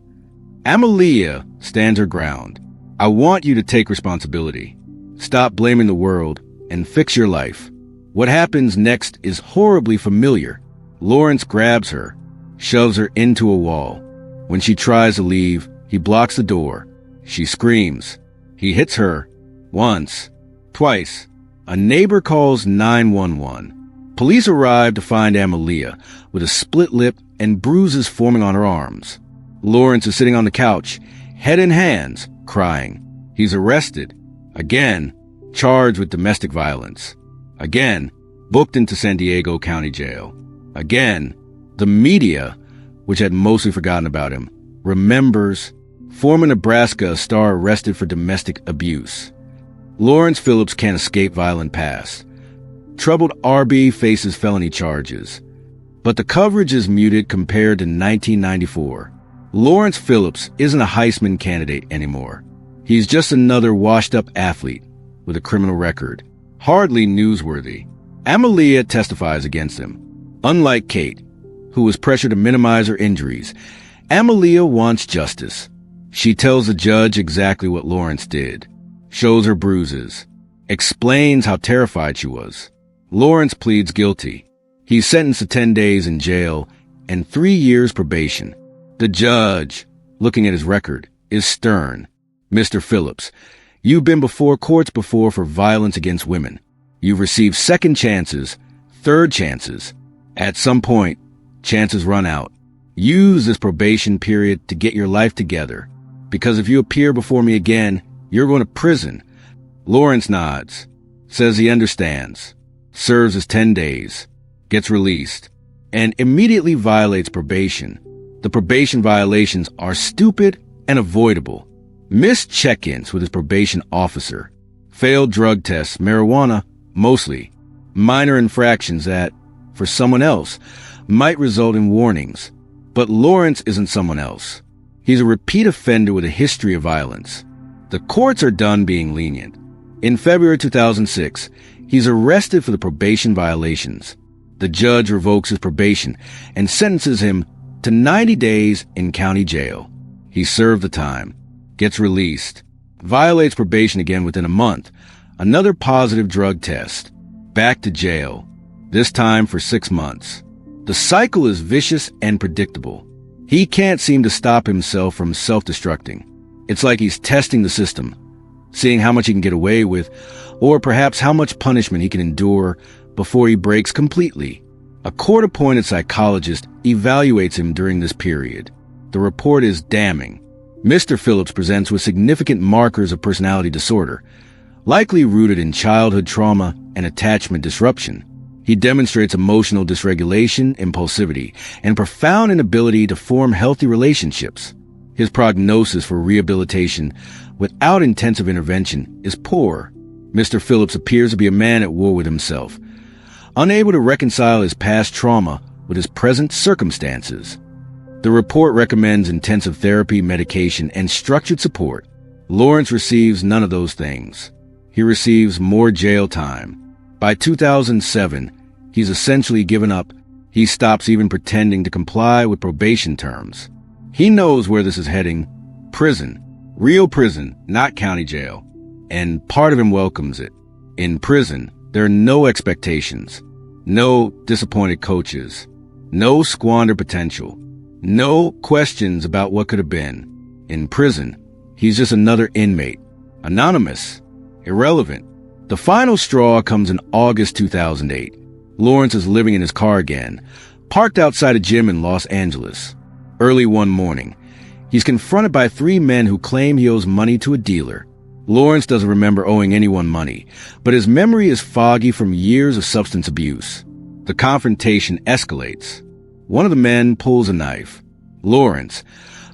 Amalia stands her ground. "I want you to take responsibility. Stop blaming the world and fix your life. What happens next is horribly familiar." Lawrence grabs her, shoves her into a wall. When she tries to leave, he blocks the door. She screams. He hits her, Once. Twice. A neighbor calls 911. Police arrive to find Amelia with a split lip and bruises forming on her arms. Lawrence is sitting on the couch, head in hands, crying. He's arrested. Again, charged with domestic violence. Again, booked into San Diego County Jail. Again, the media, which had mostly forgotten about him, remembers former Nebraska star arrested for domestic abuse. Lawrence Phillips can't escape violent past. Troubled RB faces felony charges. But the coverage is muted compared to 1994. Lawrence Phillips isn't a Heisman candidate anymore. He's just another washed-up athlete with a criminal record. Hardly newsworthy. Amelia testifies against him. Unlike Kate, who was pressured to minimize her injuries, Amelia wants justice. She tells the judge exactly what Lawrence did, shows her bruises, explains how terrified she was. Lawrence pleads guilty. He's sentenced to 10 days in jail and 3 years probation. The judge, looking at his record, is stern. Mr. Phillips, you've been before courts before for violence against women. You've received second chances, third chances. At some point, chances run out. Use this probation period to get your life together, because if you appear before me again, you're going to prison. Lawrence nods, says he understands, serves his 10 days, gets released, and immediately violates probation. The probation violations are stupid and avoidable. Missed check-ins with his probation officer, failed drug tests, marijuana, mostly, minor infractions that, for someone else, might result in warnings. But Lawrence isn't someone else. He's a repeat offender with a history of violence. The courts are done being lenient. In February 2006, he's arrested for the probation violations. The judge revokes his probation and sentences him to 90 days in county jail. He served the time, gets released, violates probation again within a month, another positive drug test, back to jail, this time for 6 months. The cycle is vicious and predictable. He can't seem to stop himself from self-destructing. It's like he's testing the system, seeing how much he can get away with, or perhaps how much punishment he can endure before he breaks completely. A court-appointed psychologist evaluates him during this period. The report is damning. Mr. Phillips presents with significant markers of personality disorder, likely rooted in childhood trauma and attachment disruption. He demonstrates emotional dysregulation, impulsivity, and profound inability to form healthy relationships. His prognosis for rehabilitation without intensive intervention is poor. Mr. Phillips appears to be a man at war with himself, unable to reconcile his past trauma with his present circumstances. The report recommends intensive therapy, medication, and structured support. Lawrence receives none of those things. He receives more jail time. By 2007, he's essentially given up. He stops even pretending to comply with probation terms. He knows where this is heading. Prison. Real prison, not county jail. And part of him welcomes it. In prison, there are no expectations, no disappointed coaches, no squandered potential, no questions about what could have been. In prison, he's just another inmate, anonymous, irrelevant. The final straw comes in August 2008. Lawrence is living in his car again, parked outside a gym in Los Angeles. Early one morning, he's confronted by 3 men who claim he owes money to a dealer. Lawrence doesn't remember owing anyone money, but his memory is foggy from years of substance abuse. The confrontation escalates. One of the men pulls a knife. Lawrence,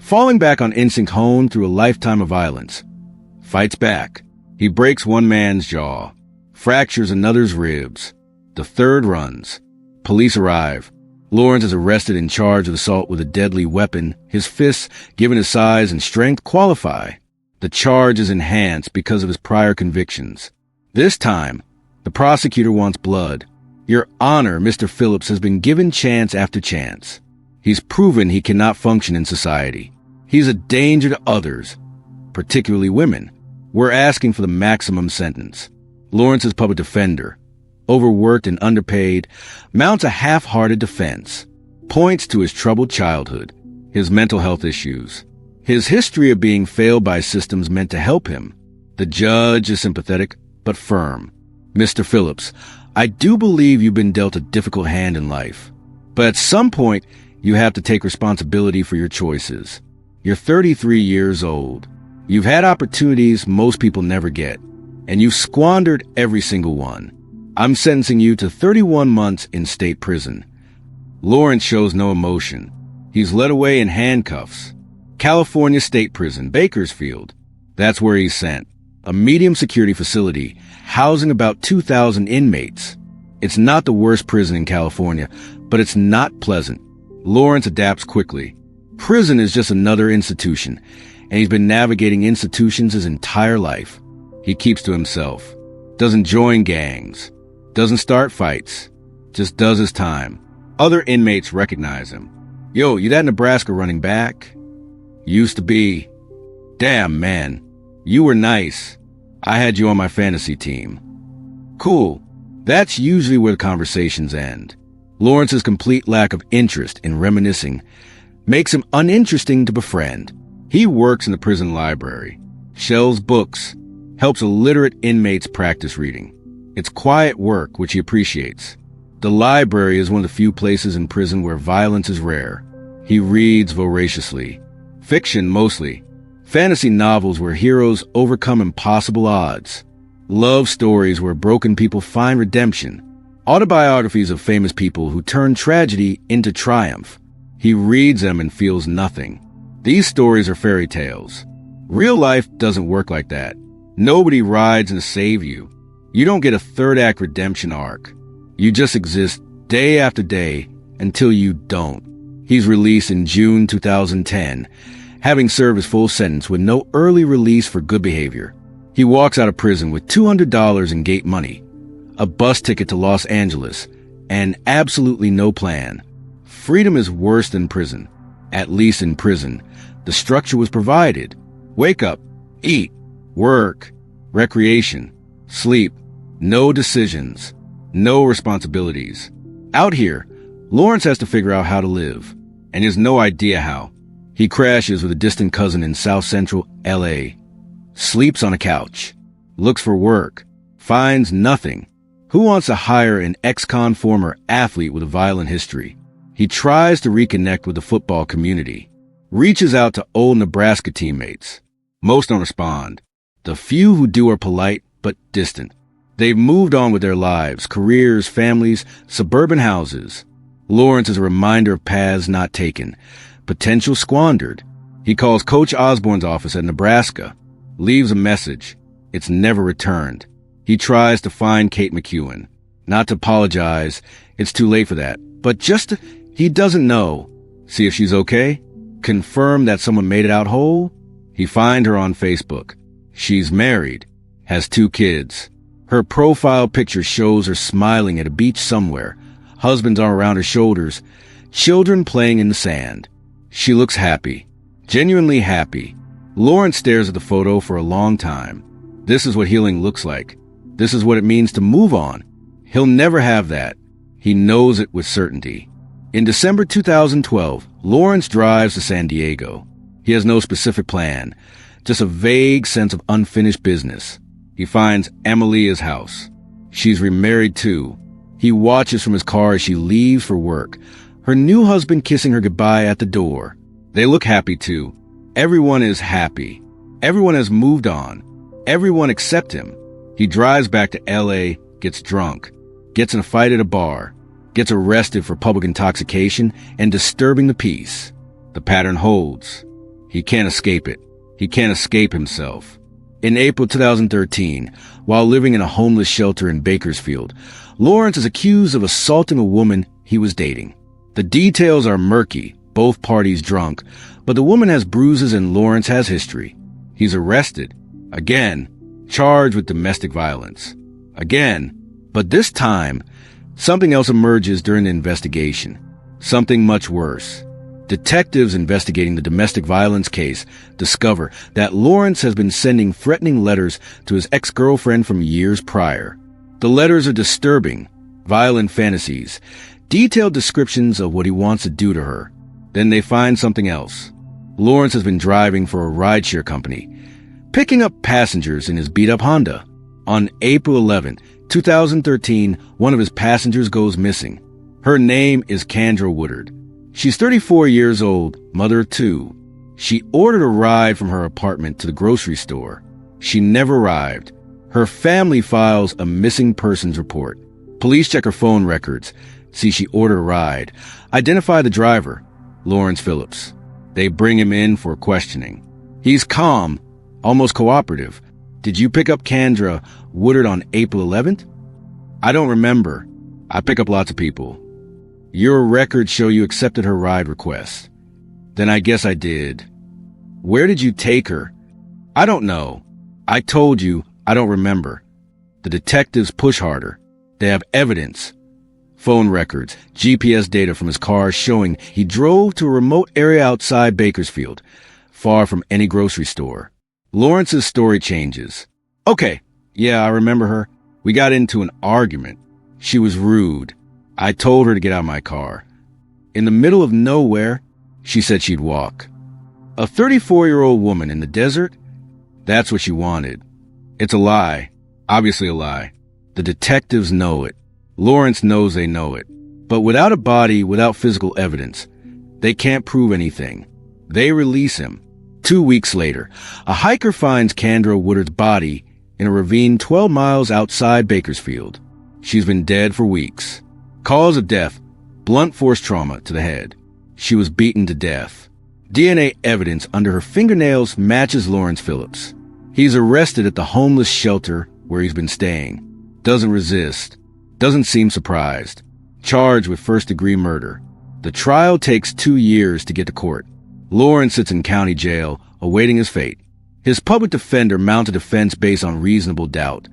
falling back on instinct honed through a lifetime of violence, fights back. He breaks one man's jaw, fractures another's ribs. The third runs. Police arrive. Lawrence is arrested and charged with assault with a deadly weapon. His fists, given his size and strength, qualify. The charge is enhanced because of his prior convictions. This time, the prosecutor wants blood. Your Honor, Mr. Phillips has been given chance after chance. He's proven he cannot function in society. He's a danger to others, particularly women. We're asking for the maximum sentence. Lawrence's public defender, overworked and underpaid, mounts a half-hearted defense, points to his troubled childhood, his mental health issues, his history of being failed by systems meant to help him. The judge is sympathetic, but firm. Mr. Phillips, I do believe you've been dealt a difficult hand in life. But at some point, you have to take responsibility for your choices. You're 33 years old. You've had opportunities most people never get, and you've squandered every single one. I'm sentencing you to 31 months in state prison. Lawrence shows no emotion. He's led away in handcuffs. California State Prison, Bakersfield. That's where he's sent. A medium security facility housing about 2,000 inmates. It's not the worst prison in California, but it's not pleasant. Lawrence adapts quickly. Prison is just another institution, and he's been navigating institutions his entire life. He keeps to himself, doesn't join gangs, doesn't start fights, just does his time. Other inmates recognize him. Yo, you that Nebraska running back? Used to be. Damn, man. You were nice. I had you on my fantasy team. Cool. That's usually where the conversations end. Lawrence's complete lack of interest in reminiscing makes him uninteresting to befriend. He works in the prison library, shelves books, helps illiterate inmates practice reading. It's quiet work, which he appreciates. The library is one of the few places in prison where violence is rare. He reads voraciously. Fiction, mostly. Fantasy novels where heroes overcome impossible odds. Love stories where broken people find redemption. Autobiographies of famous people who turn tragedy into triumph. He reads them and feels nothing. These stories are fairy tales. Real life doesn't work like that. Nobody rides in to save you. You don't get a third-act redemption arc. You just exist day after day until you don't. He's released in June 2010, having served his full sentence with no early release for good behavior. He walks out of prison with $200 in gate money, a bus ticket to Los Angeles, and absolutely no plan. Freedom is worse than prison. At least in prison, the structure was provided. Wake up, eat, work, recreation, sleep, no decisions, no responsibilities. Out here, Lawrence has to figure out how to live, and he has no idea how. He crashes with a distant cousin in South Central LA, sleeps on a couch, looks for work, finds nothing. Who wants to hire an ex-con former athlete with a violent history? He tries to reconnect with the football community, reaches out to old Nebraska teammates. Most don't respond. The few who do are polite but distant. They've moved on with their lives, careers, families, suburban houses. Lawrence is a reminder of paths not taken, potential squandered. He calls Coach Osborne's office at Nebraska, leaves a message. It's never returned. He tries to find Kate McEwen. Not to apologize, it's too late for that, but he doesn't know. See if she's okay? Confirm that someone made it out whole? He finds her on Facebook. She's married, has 2 kids. Her profile picture shows her smiling at a beach somewhere, husband's arm around her shoulders, children playing in the sand. She looks happy, genuinely happy. Lawrence stares at the photo for a long time. This is what healing looks like. This is what it means to move on. He'll never have that. He knows it with certainty. In December 2012, Lawrence drives to San Diego. He has no specific plan, just a vague sense of unfinished business. He finds Amalia's house. She's remarried too. He watches from his car as she leaves for work, her new husband kissing her goodbye at the door. They look happy too. Everyone is happy. Everyone has moved on. Everyone except him. He drives back to LA, gets drunk, gets in a fight at a bar, gets arrested for public intoxication and disturbing the peace. The pattern holds. He can't escape it. He can't escape himself. In April 2013, while living in a homeless shelter in Bakersfield, Lawrence is accused of assaulting a woman he was dating. The details are murky, both parties drunk, but the woman has bruises and Lawrence has history. He's arrested. Again, charged with domestic violence. Again, but this time, something else emerges during the investigation. Something much worse. Detectives investigating the domestic violence case discover that Lawrence has been sending threatening letters to his ex-girlfriend from years prior. The letters are disturbing, violent fantasies, detailed descriptions of what he wants to do to her. Then they find something else. Lawrence has been driving for a rideshare company, picking up passengers in his beat-up Honda. On April 11, 2013, one of his passengers goes missing. Her name is Kendra Woodard. She's 34 years old, mother of two. She ordered a ride from her apartment to the grocery store. She never arrived. Her family files a missing persons report. Police check her phone records, see she ordered a ride, identify the driver, Lawrence Phillips. They bring him in for questioning. He's calm, almost cooperative. Did you pick up Kendra Woodard on April 11th? I don't remember. I pick up lots of people. Your records show you accepted her ride request. Then I guess I did. Where did you take her? I don't know. I told you, I don't remember. The detectives push harder. They have evidence. Phone records, GPS data from his car showing he drove to a remote area outside Bakersfield, far from any grocery store. Lawrence's story changes. Okay, yeah, I remember her. We got into an argument. She was rude. I told her to get out of my car. In the middle of nowhere, she said she'd walk. A 34-year-old woman in the desert? That's what she wanted. It's a lie. Obviously a lie. The detectives know it. Lawrence knows they know it. But without a body, without physical evidence, they can't prove anything. They release him. 2 weeks later, a hiker finds Kendra Woodard's body in a ravine 12 miles outside Bakersfield. She's been dead for weeks. Cause of death, blunt force trauma to the head. She was beaten to death. DNA evidence under her fingernails matches Lawrence Phillips. He's arrested at the homeless shelter where he's been staying. Doesn't resist. Doesn't seem surprised. Charged with first-degree murder. The trial takes 2 years to get to court. Lawrence sits in county jail, awaiting his fate. His public defender mounted a defense based on reasonable doubt.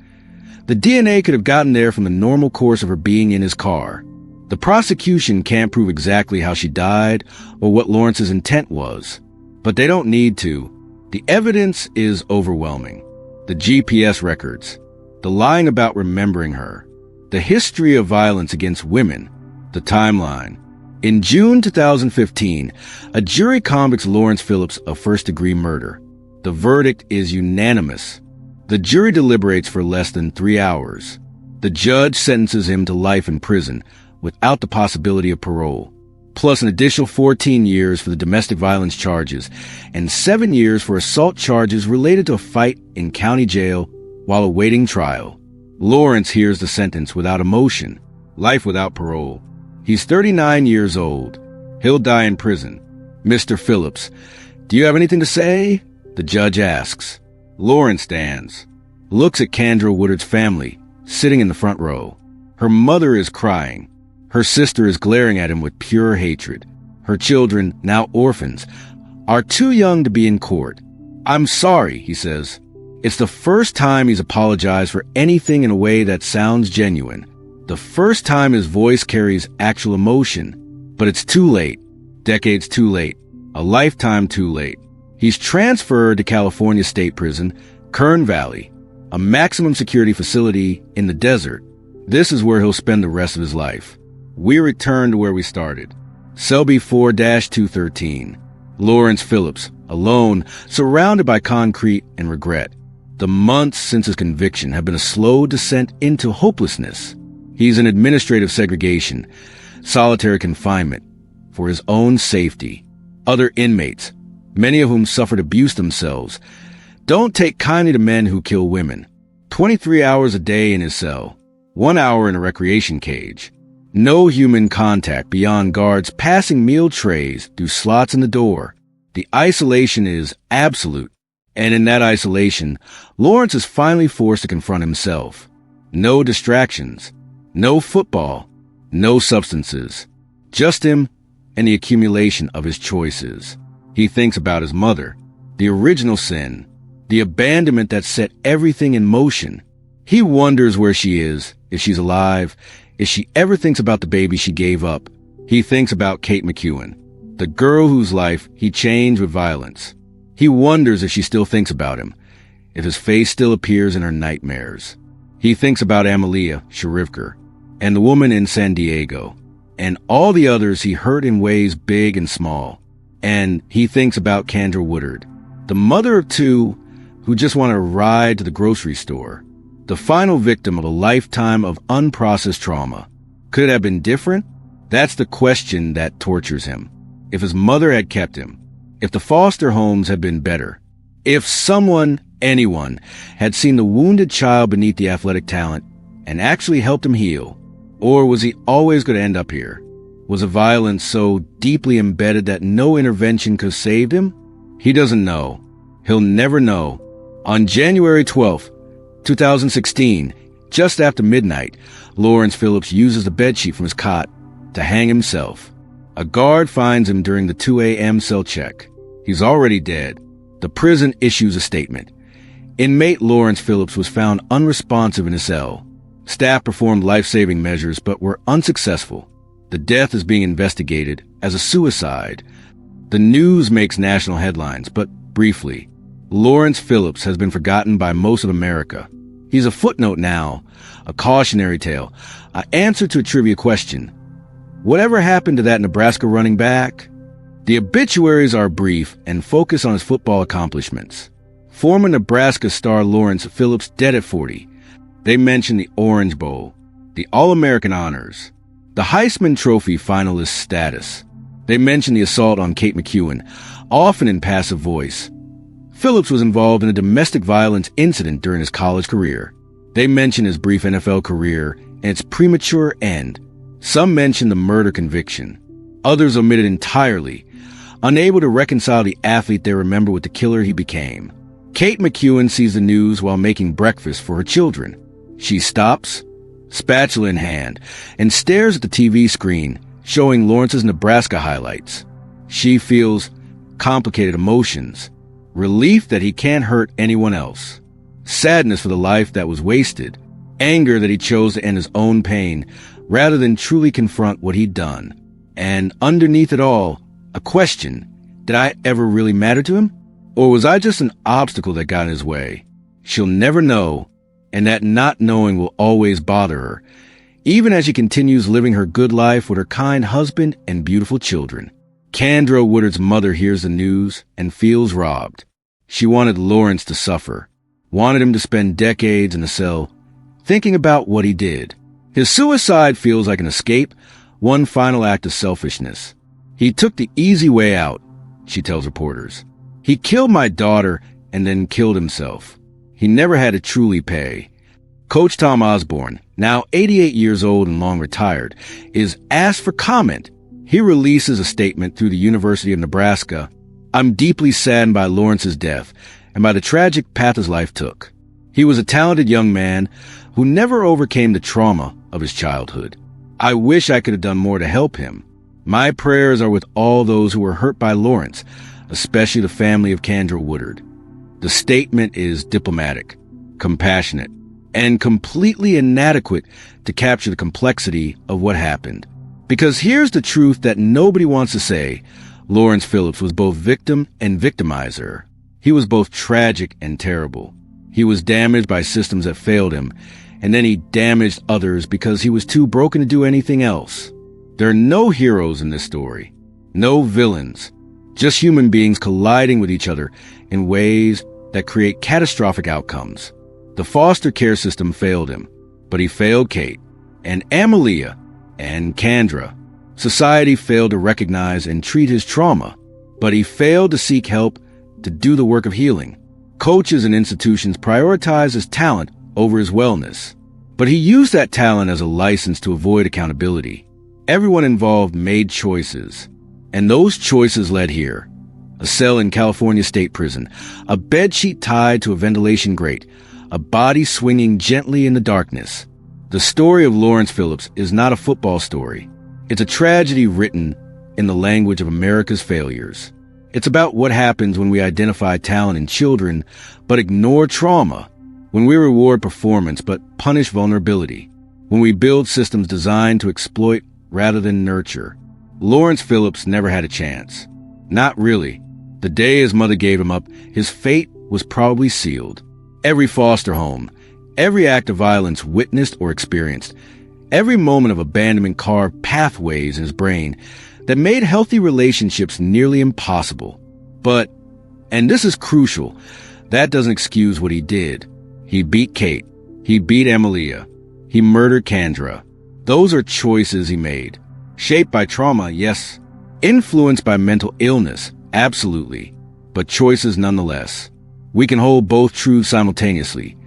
The DNA could have gotten there from the normal course of her being in his car. The prosecution can't prove exactly how she died or what Lawrence's intent was. But they don't need to. The evidence is overwhelming. The GPS records. The lying about remembering her. The history of violence against women. The timeline. In June 2015, a jury convicts Lawrence Phillips of first-degree murder. The verdict is unanimous. The jury deliberates for less than 3 hours. The judge sentences him to life in prison without the possibility of parole, plus an additional 14 years for the domestic violence charges and 7 years for assault charges related to a fight in county jail while awaiting trial. Lawrence hears the sentence without emotion, life without parole. He's 39 years old. He'll die in prison. Mr. Phillips, do you have anything to say? The judge asks. Lawrence stands, looks at Kendra Woodard's family, sitting in the front row. Her mother is crying. Her sister is glaring at him with pure hatred. Her children, now orphans, are too young to be in court. I'm sorry, he says. It's the first time he's apologized for anything in a way that sounds genuine. The first time his voice carries actual emotion. But it's too late. Decades too late. A lifetime too late. He's transferred to California State Prison, Kern Valley, a maximum security facility in the desert. This is where he'll spend the rest of his life. We return to where we started. Cell B4-213. Lawrence Phillips, alone, surrounded by concrete and regret. The months since his conviction have been a slow descent into hopelessness. He's in administrative segregation, solitary confinement, for his own safety. Other inmates, many of whom suffered abuse themselves, don't take kindly to men who kill women. 23 hours a day in his cell, 1 hour in a recreation cage. No human contact beyond guards passing meal trays through slots in the door. The isolation is absolute. And in that isolation, Lawrence is finally forced to confront himself. No distractions. No football. No substances. Just him and the accumulation of his choices. He thinks about his mother, the original sin, the abandonment that set everything in motion. He wonders where she is, if she's alive, if she ever thinks about the baby she gave up. He thinks about Kate McEwen, the girl whose life he changed with violence. He wonders if she still thinks about him, if his face still appears in her nightmares. He thinks about Amalia Sharivkar and the woman in San Diego, and all the others he hurt in ways big and small. And he thinks about Kendra Woodard, the mother of two, who just want a ride to the grocery store. The final victim of a lifetime of unprocessed trauma. Could it have been different? That's the question that tortures him. If his mother had kept him, if the foster homes had been better, if someone, anyone, had seen the wounded child beneath the athletic talent and actually helped him heal, or was he always going to end up here? Was the violence so deeply embedded that no intervention could have saved him? He doesn't know. He'll never know. On January 12th, 2016, just after midnight, Lawrence Phillips uses the bedsheet from his cot to hang himself. A guard finds him during the 2 a.m. cell check. He's already dead. The prison issues a statement. Inmate Lawrence Phillips was found unresponsive in his cell. Staff performed life-saving measures but were unsuccessful. The death is being investigated as a suicide. The news makes national headlines, but briefly, Lawrence Phillips has been forgotten by most of America. He's a footnote now, a cautionary tale, an answer to a trivia question. Whatever happened to that Nebraska running back? The obituaries are brief and focus on his football accomplishments. Former Nebraska star Lawrence Phillips dead at 40. They mention the Orange Bowl, the All-American honors, the Heisman Trophy finalist status. They mention the assault on Kate McEwen, often in passive voice. Phillips was involved in a domestic violence incident during his college career. They mention his brief NFL career and its premature end. Some mention the murder conviction. Others omit it entirely, unable to reconcile the athlete they remember with the killer he became. Kate McEwen sees the news while making breakfast for her children. She stops, spatula in hand, and stares at the TV screen, showing Lawrence's Nebraska highlights. She feels complicated emotions, relief that he can't hurt anyone else, sadness for the life that was wasted, anger that he chose to end his own pain rather than truly confront what he'd done. And underneath it all, a question: did I ever really matter to him? Or was I just an obstacle that got in his way? She'll never know, and that not knowing will always bother her, even as she continues living her good life with her kind husband and beautiful children. Kendra Woodard's mother hears the news and feels robbed. She wanted Lawrence to suffer, wanted him to spend decades in a cell, thinking about what he did. His suicide feels like an escape, one final act of selfishness. He took the easy way out, she tells reporters. He killed my daughter and then killed himself. He never had to truly pay. Coach Tom Osborne, now 88 years old and long retired, is asked for comment. He releases a statement through the University of Nebraska. I'm deeply saddened by Lawrence's death and by the tragic path his life took. He was a talented young man who never overcame the trauma of his childhood. I wish I could have done more to help him. My prayers are with all those who were hurt by Lawrence, especially the family of Kendra Woodard. The statement is diplomatic, compassionate, and completely inadequate to capture the complexity of what happened. Because here's the truth that nobody wants to say: Lawrence Phillips was both victim and victimizer. He was both tragic and terrible. He was damaged by systems that failed him, and then he damaged others because he was too broken to do anything else. There are no heroes in this story, no villains, just human beings colliding with each other in ways that create catastrophic outcomes. The foster care system failed him, but he failed Kate, and Amalia, and Kendra. Society failed to recognize and treat his trauma, but he failed to seek help to do the work of healing. Coaches and institutions prioritized his talent over his wellness, but he used that talent as a license to avoid accountability. Everyone involved made choices, and those choices led here. A cell in California State Prison, a bedsheet tied to a ventilation grate, a body swinging gently in the darkness. The story of Lawrence Phillips is not a football story. It's a tragedy written in the language of America's failures. It's about what happens when we identify talent in children but ignore trauma, when we reward performance but punish vulnerability, when we build systems designed to exploit rather than nurture. Lawrence Phillips never had a chance. Not really. The day his mother gave him up, his fate was probably sealed. Every foster home, every act of violence witnessed or experienced, every moment of abandonment carved pathways in his brain that made healthy relationships nearly impossible. But, and this is crucial, That doesn't excuse what he did. He beat Kate. He beat Emilia. He murdered Kendra. Those are choices he made. Shaped by trauma, yes. Influenced by mental illness, absolutely. But choices nonetheless. We can hold both truths simultaneously.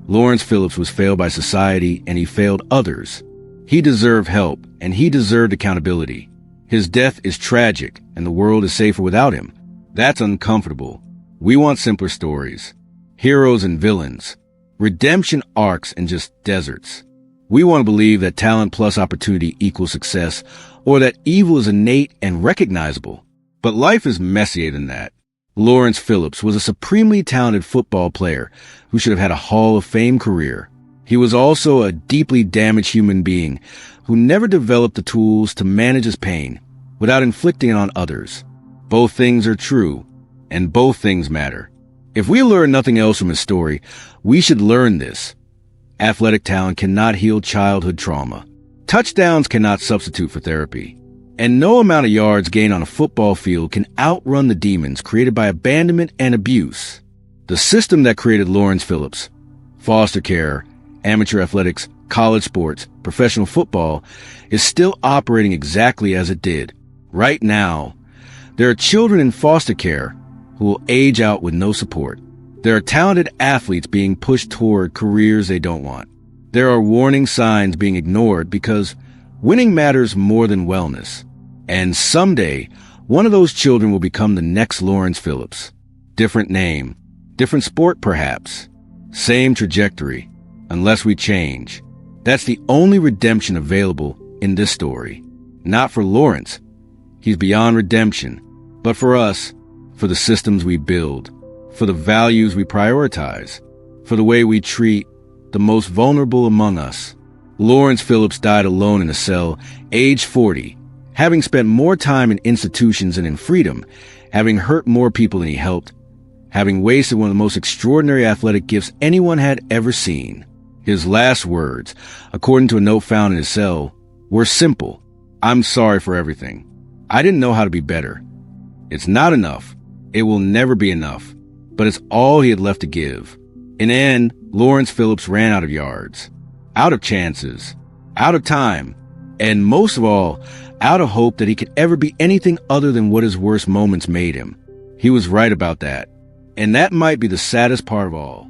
Lawrence Phillips was failed by society, and he failed others. He deserved help, and he deserved accountability. His death is tragic, and the world is safer without him. That's uncomfortable. We want simpler stories. Heroes and villains. Redemption arcs and just deserts. We want to believe that talent plus opportunity equals success, or that evil is innate and recognizable. But life is messier than that. Lawrence Phillips was a supremely talented football player who should have had a Hall of Fame career. He was also a deeply damaged human being who never developed the tools to manage his pain without inflicting it on others. Both things are true, and both things matter. If we learn nothing else from his story, we should learn this. Athletic talent cannot heal childhood trauma. Touchdowns cannot substitute for therapy. And no amount of yards gained on a football field can outrun the demons created by abandonment and abuse. The system that created Lawrence Phillips, foster care, amateur athletics, college sports, professional football, is still operating exactly as it did. Right now, there are children in foster care who will age out with no support. There are talented athletes being pushed toward careers they don't want. There are warning signs being ignored because winning matters more than wellness. And someday, one of those children will become the next Lawrence Phillips. Different name, different sport perhaps, same trajectory, unless we change. That's the only redemption available in this story. Not for Lawrence. He's beyond redemption. But for us, for the systems we build, for the values we prioritize, for the way we treat the most vulnerable among us. Lawrence Phillips died alone in a cell, age 40, having spent more time in institutions than in freedom, having hurt more people than he helped, having wasted one of the most extraordinary athletic gifts anyone had ever seen. His last words, according to a note found in his cell, were simple. "I'm sorry for everything. I didn't know how to be better. It's not enough. It will never be enough. But it's all he had left to give." In the end, Lawrence Phillips ran out of yards, out of chances, out of time, and most of all, out of hope that he could ever be anything other than what his worst moments made him. He was right about that. And that might be the saddest part of all.